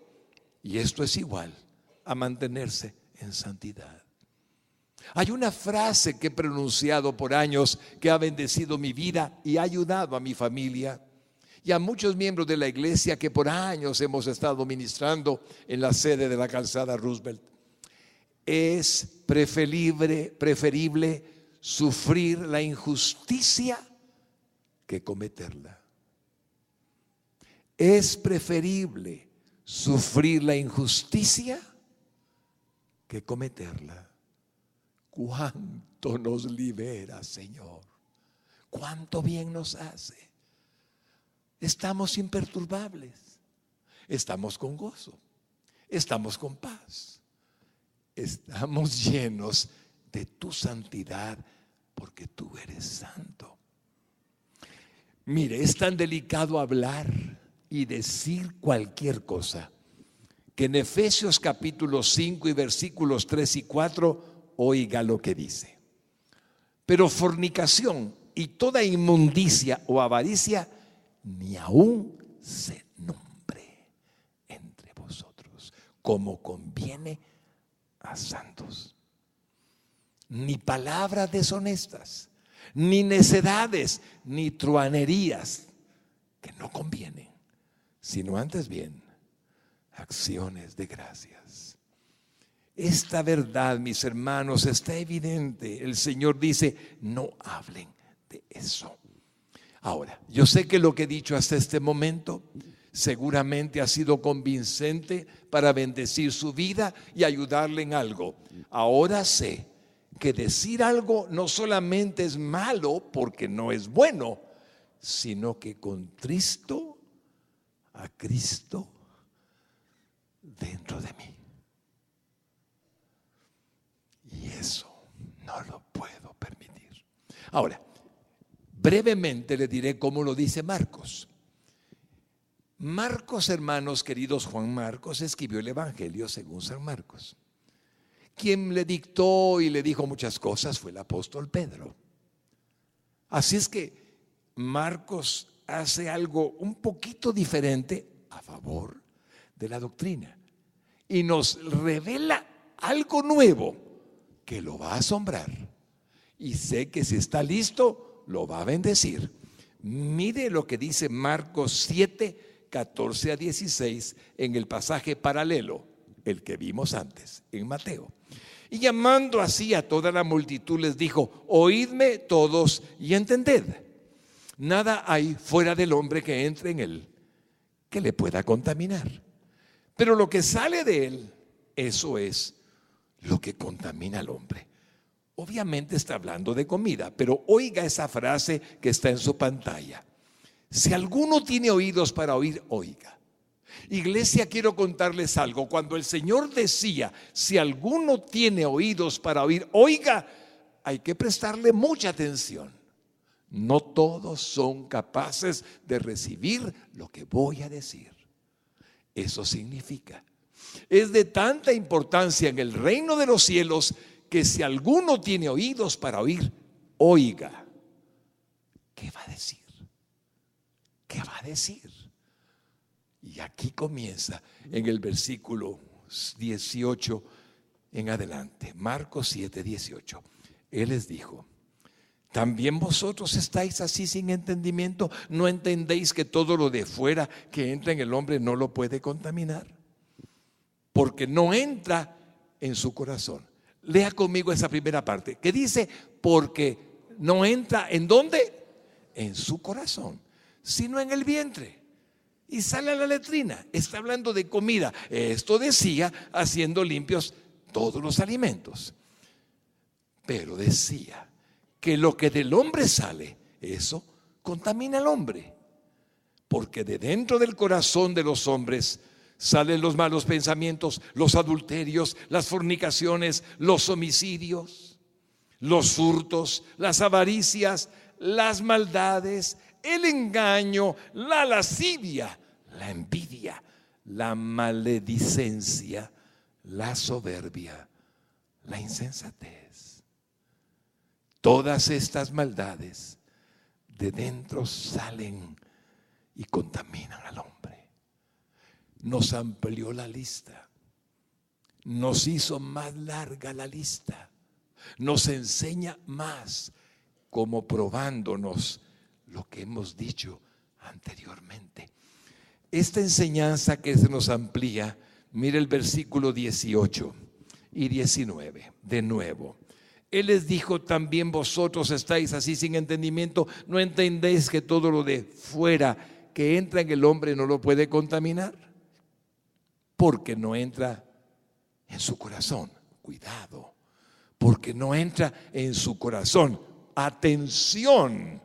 Y esto es igual a mantenerse en santidad. Hay una frase que he pronunciado por años que ha bendecido mi vida y ha ayudado a mi familia y a muchos miembros de la iglesia que por años hemos estado ministrando en la sede de la Calzada Roosevelt. Es preferible sufrir la injusticia que cometerla. Es preferible sufrir la injusticia que cometerla. ¿Cuánto nos libera, Señor? ¿Cuánto bien nos hace? Estamos imperturbables, estamos con gozo, estamos con paz, estamos llenos de tu santidad porque tú eres santo. Mire, es tan delicado hablar y decir cualquier cosa que en Efesios capítulo 5 y versículos 3 y 4 oiga lo que dice: pero fornicación y toda inmundicia o avaricia ni aún se nombre entre vosotros, como conviene a santos. Ni palabras deshonestas, ni necedades, ni truanerías que no convienen, sino antes bien acciones de gracias. Esta verdad, mis hermanos, está evidente. El Señor dice: no hablen de eso. Ahora, yo sé que lo que he dicho hasta este momento seguramente ha sido convincente para bendecir su vida y ayudarle en algo. Ahora sé que decir algo no solamente es malo porque no es bueno, sino que contristo a Cristo dentro de mí. Y eso no lo puedo permitir. Ahora, brevemente le diré cómo lo dice Marcos. Marcos, hermanos queridos, Juan Marcos escribió el Evangelio según San Marcos. Quien le dictó y le dijo muchas cosas fue el apóstol Pedro. Así es que Marcos hace algo un poquito diferente a favor de la doctrina y nos revela algo nuevo que lo va a asombrar. Y sé que si está listo, lo va a bendecir. Mire lo que dice Marcos 7, 14 a 16 en el pasaje paralelo, el que vimos antes en Mateo. Y llamando así a toda la multitud les dijo: oídme todos y entended. Nada hay fuera del hombre que entre en él que le pueda contaminar. Pero lo que sale de él, eso es lo que contamina al hombre. Obviamente está hablando de comida, pero oiga esa frase que está en su pantalla. Si alguno tiene oídos para oír, oiga. Iglesia, quiero contarles algo. Cuando el Señor decía: si alguno tiene oídos para oír, oiga, hay que prestarle mucha atención. No todos son capaces de recibir lo que voy a decir. Eso significa, es de tanta importancia en el reino de los cielos que si alguno tiene oídos para oír, oiga. ¿Qué va a decir? ¿Qué va a decir? Y aquí comienza en el versículo 18 en adelante, Marcos 7, 18. Él les dijo: ¿también vosotros estáis así sin entendimiento? ¿No entendéis que todo lo de fuera que entra en el hombre no lo puede contaminar? Porque no entra en su corazón. Lea conmigo esa primera parte que dice: porque no entra ¿en dónde? En su corazón, sino en el vientre y sale a la letrina. Está hablando de comida. Esto decía haciendo limpios todos los alimentos. Pero decía que lo que del hombre sale, eso contamina al hombre. Porque de dentro del corazón de los hombres salen los malos pensamientos, los adulterios, las fornicaciones, los homicidios, los hurtos, las avaricias, las maldades, el engaño, la lascivia, la envidia, la maledicencia, la soberbia, la insensatez. Todas estas maldades de dentro salen y contaminan al hombre. Nos amplió la lista, nos hizo más larga la lista, nos enseña más, como probándonos lo que hemos dicho anteriormente. Esta enseñanza que se nos amplía, mire el versículo 18 y 19, de nuevo. Él les dijo: también vosotros estáis así sin entendimiento. ¿No entendéis que todo lo de fuera que entra en el hombre no lo puede contaminar? Porque no entra en su corazón. Cuidado, porque no entra en su corazón. Atención,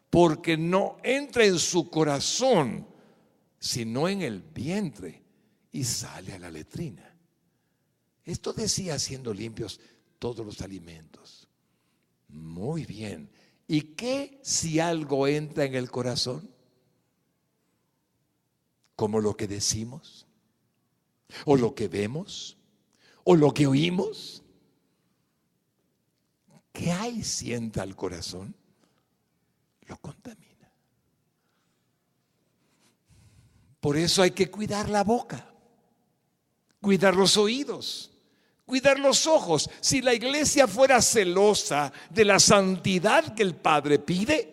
porque no entra en su corazón, sino en el vientre y sale a la letrina. Esto decía: siendo limpios todos los alimentos. Muy bien. ¿Y qué si algo entra en el corazón? Como lo que decimos, o lo que vemos, o lo que oímos. ¿Qué hay si entra al corazón? Lo contamina. Por eso hay que cuidar la boca, cuidar los oídos, cuidar los ojos. Si la iglesia fuera celosa de la santidad que el Padre pide,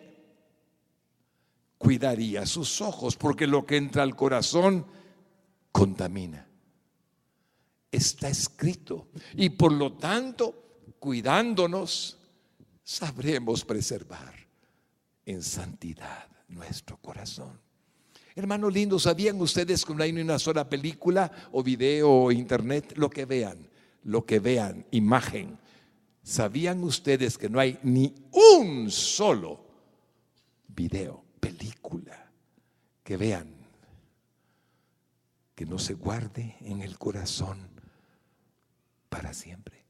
cuidaría sus ojos, porque lo que entra al corazón contamina. Está escrito. Y por lo tanto, cuidándonos, sabremos preservar en santidad nuestro corazón. Hermanos lindos, ¿sabían ustedes que no hay ni una sola película o video o internet? Lo que vean, imagen. ¿Sabían ustedes que no hay ni un solo video, película que vean, que no se guarde en el corazón para siempre?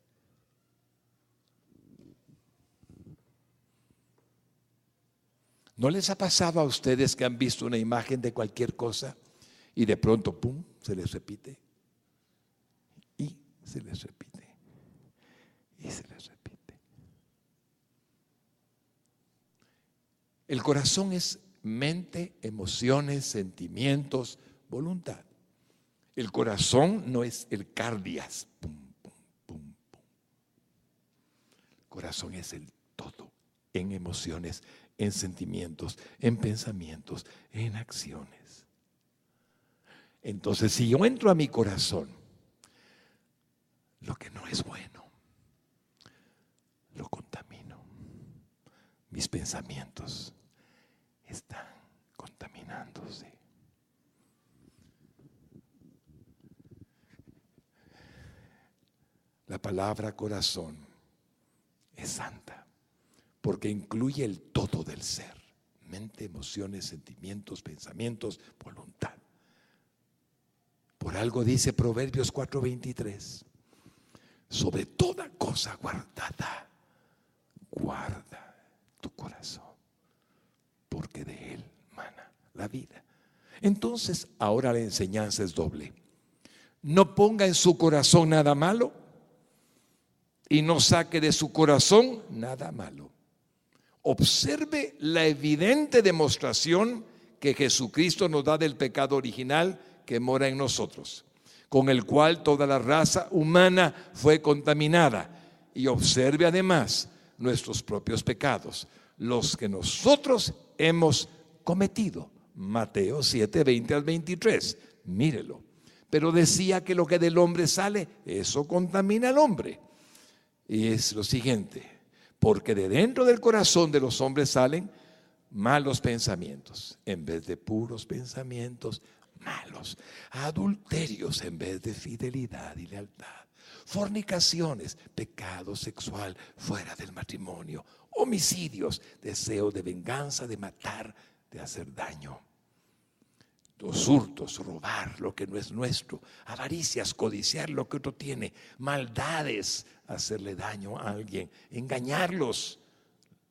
¿No les ha pasado a ustedes que han visto una imagen de cualquier cosa y de pronto, pum, se les repite? Y se les repite. Y se les repite. El corazón es mente, emociones, sentimientos, voluntad. El corazón no es el cardias. Pum, pum, pum, pum. El corazón es el todo, en emociones, en sentimientos, en pensamientos, en acciones. Entonces, si yo entro a mi corazón, lo que no es bueno, lo contamino. Mis pensamientos están contaminándose. La palabra corazón es santa, porque incluye el todo del ser: mente, emociones, sentimientos, pensamientos, voluntad. Por algo dice Proverbios 4:23: sobre toda cosa guardada, guarda tu corazón, porque de él mana la vida. Entonces, ahora la enseñanza es doble. No ponga en su corazón nada malo y no saque de su corazón nada malo. Observe la evidente demostración que Jesucristo nos da del pecado original que mora en nosotros, con el cual toda la raza humana fue contaminada. Y observe además nuestros propios pecados, los que nosotros hemos cometido. Mateo 7:20 al 23. Mírelo. Pero decía que lo que del hombre sale, eso contamina al hombre. Y es lo siguiente: porque de dentro del corazón de los hombres salen malos pensamientos en vez de puros pensamientos malos, adulterios en vez de fidelidad y lealtad, fornicaciones, pecado sexual fuera del matrimonio, homicidios, deseo de venganza, de matar, de hacer daño, los hurtos, robar lo que no es nuestro, avaricias, codiciar lo que otro tiene, maldades, hacerle daño a alguien, engañarlos,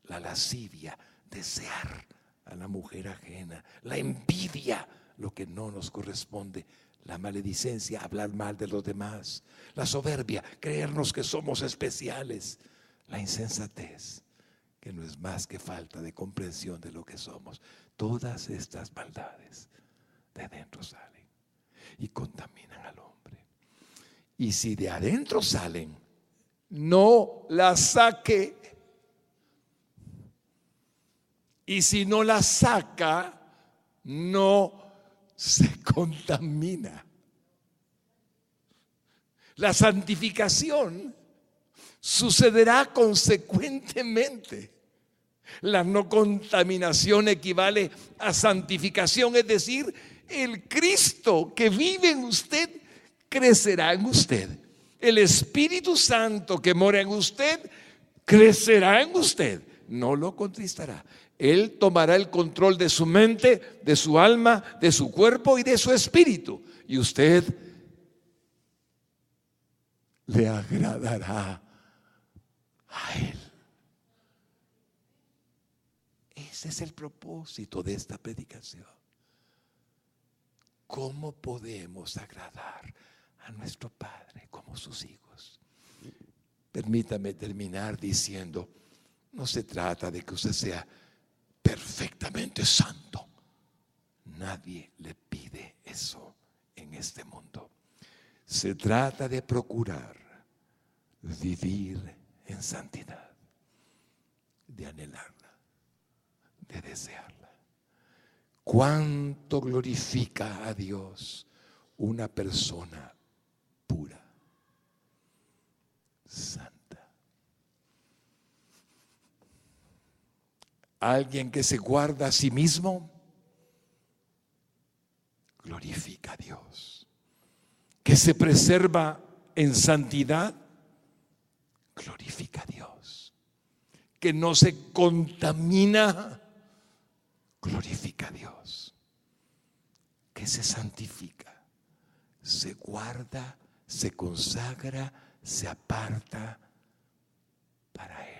la lascivia, desear a la mujer ajena, la envidia, lo que no nos corresponde, la maledicencia, hablar mal de los demás, la soberbia, creernos que somos especiales, la insensatez, que no es más que falta de comprensión de lo que somos. Todas estas maldades de adentro salen y contaminan al hombre. Y si de adentro salen, no las saque. Y si no las saca, no se contamina. La santificación sucederá consecuentemente. La no contaminación equivale a santificación, es decir, el Cristo que vive en usted crecerá en usted. El Espíritu Santo que mora en usted crecerá en usted, no lo contristará. Él tomará el control de su mente, de su alma, de su cuerpo y de su espíritu. Y usted le agradará a Él. Ese es el propósito de esta predicación. ¿Cómo podemos agradar a nuestro Padre como sus hijos? Permítame terminar diciendo, no se trata de que usted sea perfectamente santo. Nadie le pide eso en este mundo. Se trata de procurar vivir en santidad, de anhelarla, de desearla. ¿Cuánto glorifica a Dios una persona pura, santa? Alguien que se guarda a sí mismo, glorifica a Dios. Que se preserva en santidad, glorifica a Dios. Que no se contamina, glorifica a Dios. Que se santifica, se guarda, se consagra, se aparta para Él.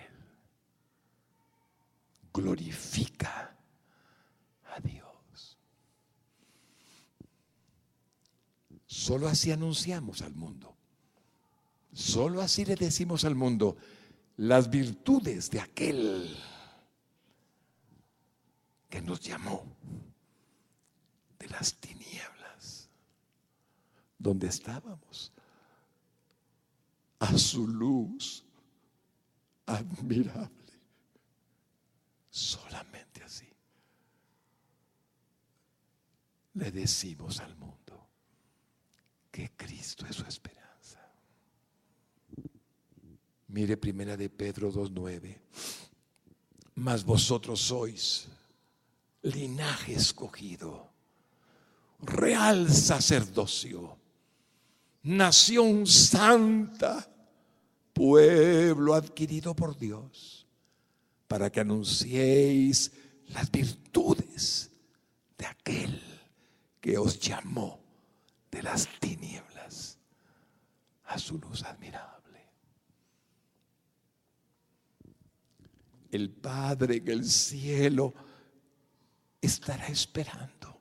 Glorifica a Dios. Solo así anunciamos al mundo. Solo así le decimos al mundo las virtudes de aquel que nos llamó de las tinieblas, donde estábamos, a su luz admirable. Solamente así le decimos al mundo que Cristo es su esperanza. Mire primera de Pedro 2:9. Mas vosotros sois linaje escogido, real sacerdocio, nación santa, pueblo adquirido por Dios, para que anunciéis las virtudes de aquel que os llamó de las tinieblas a su luz admirable. El Padre en el cielo estará esperando.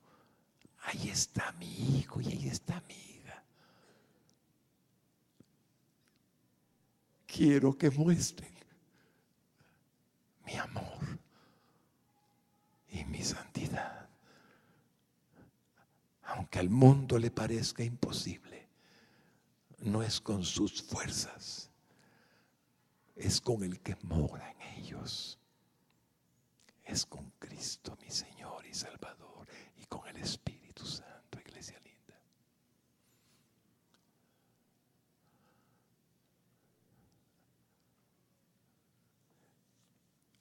Ahí está mi hijo y ahí está mi hija. Quiero que muestren mi amor y mi santidad. Aunque al mundo le parezca imposible, no es con sus fuerzas, es con el que mora en ellos. Es con Cristo, mi Señor y Salvador, y con el Espíritu Santo, iglesia linda.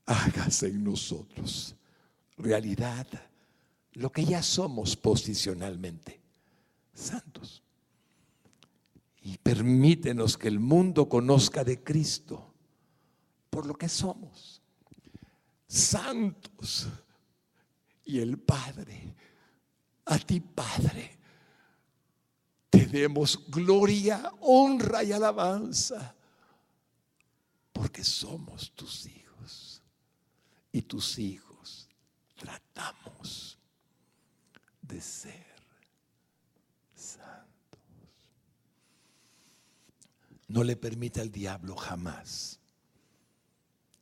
Hágase en nosotros realidad lo que ya somos posicionalmente, santos. Y permítenos que el mundo conozca de Cristo por lo que somos, santos. Y el Padre, a ti Padre, te demos gloria, honra y alabanza, porque somos tus hijos. Y tus hijos tratamos de ser santos. No le permita al diablo jamás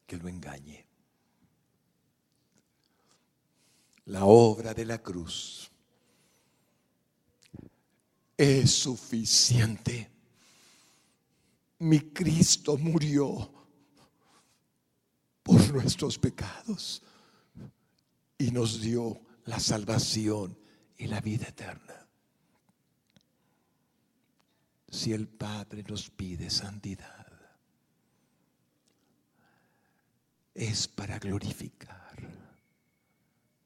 que lo engañe. la obra de la cruz es suficiente. Mi Cristo murió por nuestros pecados y nos dio la salvación y la vida eterna. Si el Padre nos pide santidad, es para glorificar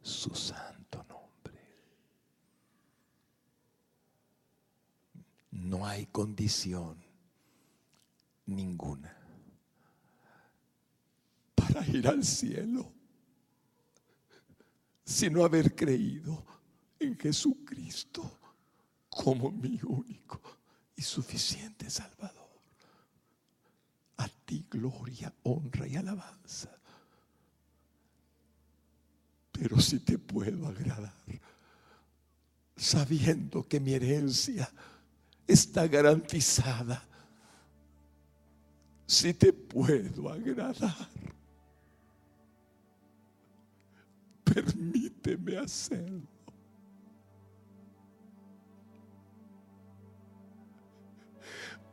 su santo nombre. No hay condición ninguna para ir al cielo sino haber creído en Jesucristo como mi único y suficiente Salvador. A ti gloria, honra y alabanza. Pero si te puedo agradar, sabiendo que mi herencia está garantizada, si te puedo agradar, permíteme hacerlo.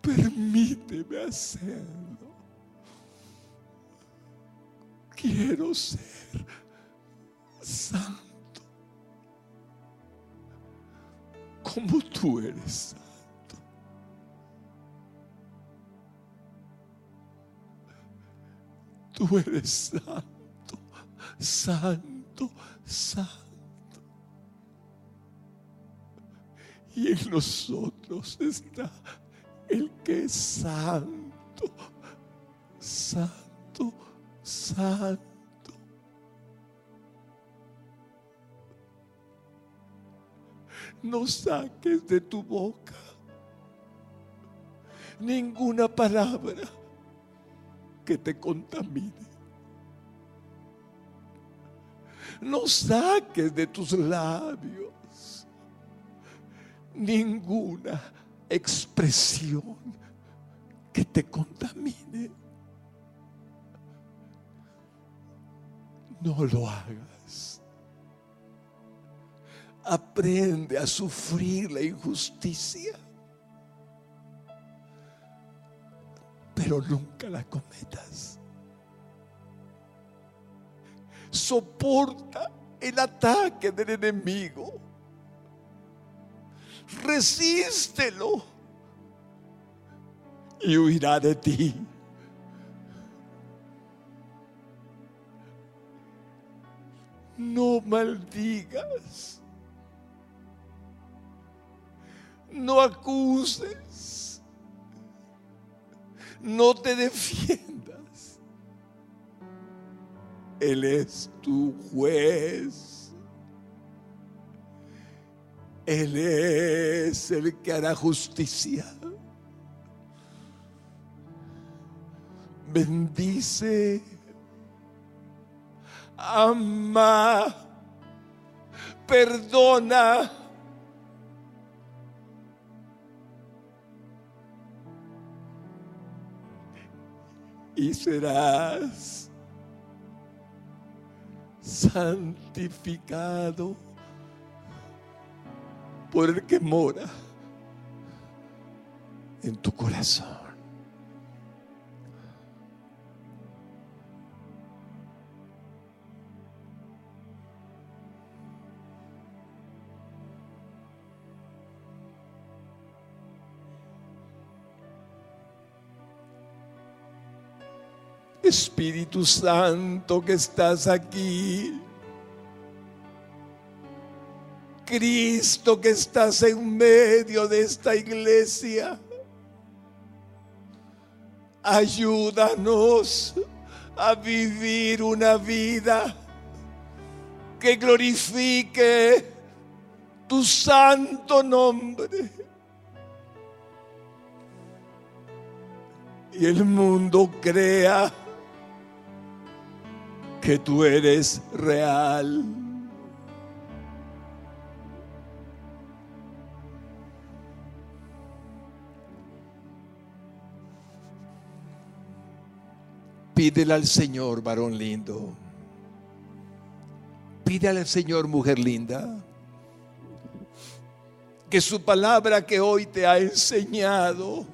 Permíteme hacerlo. Quiero ser santo como tú eres santo. Tú eres santo, santo, santo. Y en nosotros está el que es santo, santo, santo. No saques de tu boca ninguna palabra que te contamine. No saques de tus labios ninguna expresión que te contamine. No lo hagas. Aprende a sufrir la injusticia, pero nunca la cometas. Soporta el ataque del enemigo. Resístelo y huirá de ti. No maldigas, no acuses, no te defiendas. Él es tu juez. Él es el que hará justicia. Bendice, ama, perdona. Y serás santificado por el que mora en tu corazón. Espíritu Santo que estás aquí, Cristo que estás en medio de esta iglesia, ayúdanos a vivir una vida que glorifique tu santo nombre. Y el mundo crea que tú eres real. Pídele al Señor, varón lindo. Pídale al Señor, mujer linda, que su palabra que hoy te ha enseñado,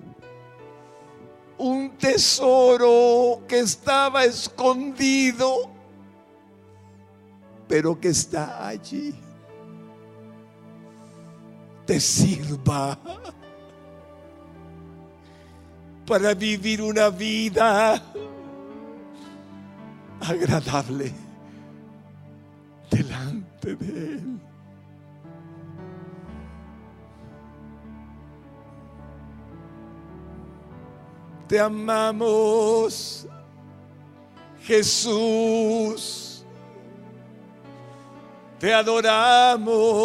un tesoro que estaba escondido, pero que está allí, te sirva para vivir una vida agradable delante de Él. Te amamos, Jesús. Te adoramos,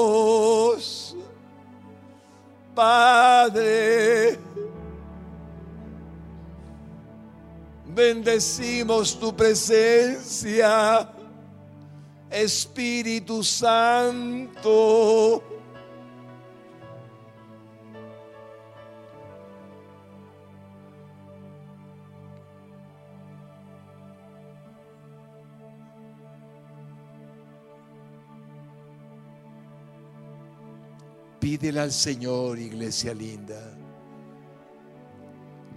Padre. Bendecimos tu presencia, Espíritu Santo. Pídele al Señor, iglesia linda,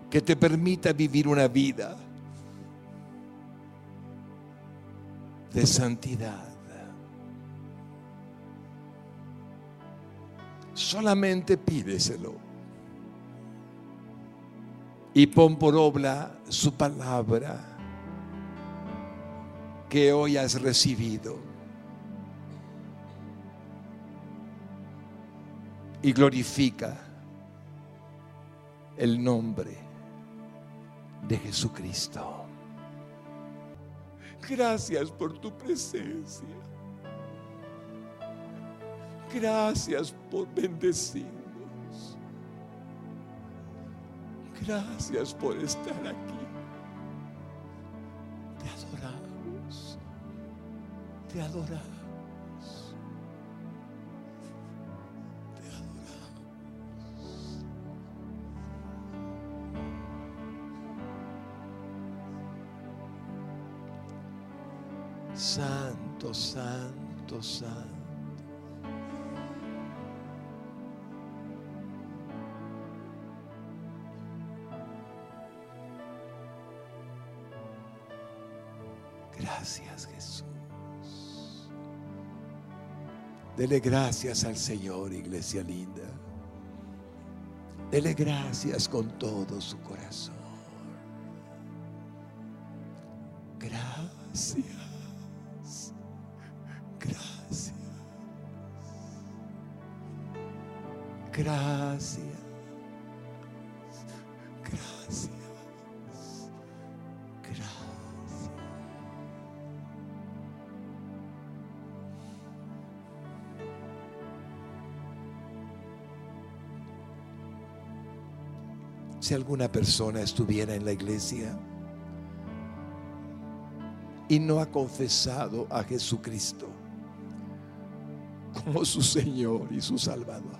que te permita vivir una vida de santidad. Solamente pídeselo y pon por obra su palabra que hoy has recibido. Y glorifica el nombre de Jesucristo. Gracias por tu presencia. Gracias por bendecirnos. Gracias por estar aquí. Te adoramos. Te adoramos. Santo, santo, santo. Gracias, Jesús. Dele gracias al Señor, iglesia linda. Dele gracias con todo su corazón. Gracias. Gracias. Gracias. Gracias. Gracias. Si alguna persona estuviera en la iglesia y no ha confesado a Jesucristo como su Señor y su Salvador,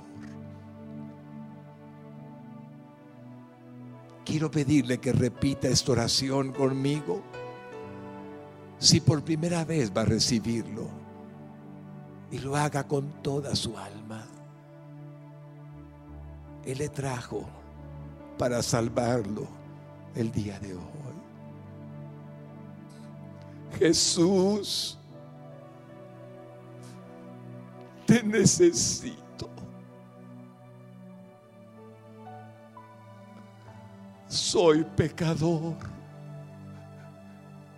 quiero pedirle que repita esta oración conmigo. Si por primera vez va a recibirlo, y lo haga con toda su alma. Él le trajo para salvarlo el día de hoy. Jesús, te necesito. Soy pecador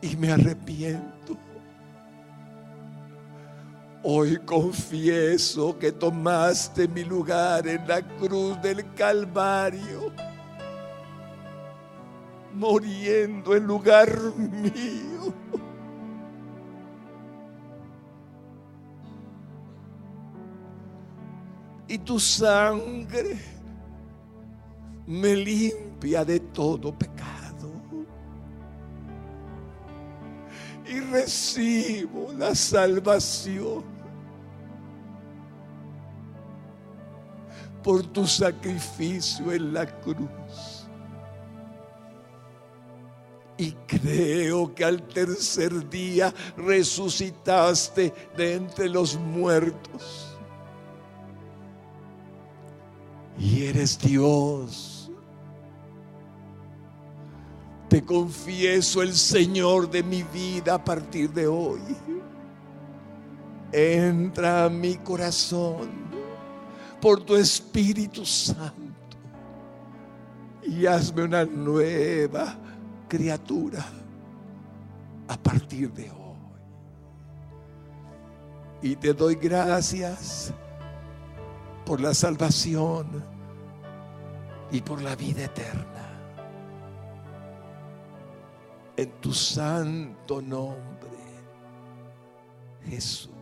y me arrepiento. Hoy confieso que tomaste mi lugar en la cruz del Calvario, muriendo en lugar mío. Y tu sangre me limpia de todo pecado. Y recibo la salvación por tu sacrificio en la cruz. Y creo que al tercer día resucitaste de entre los muertos. Y eres Dios. Te confieso el Señor de mi vida a partir de hoy. Entra a mi corazón por tu Espíritu Santo y hazme una nueva criatura a partir de hoy. Y te doy gracias por la salvación y por la vida eterna. En tu santo nombre, Jesús.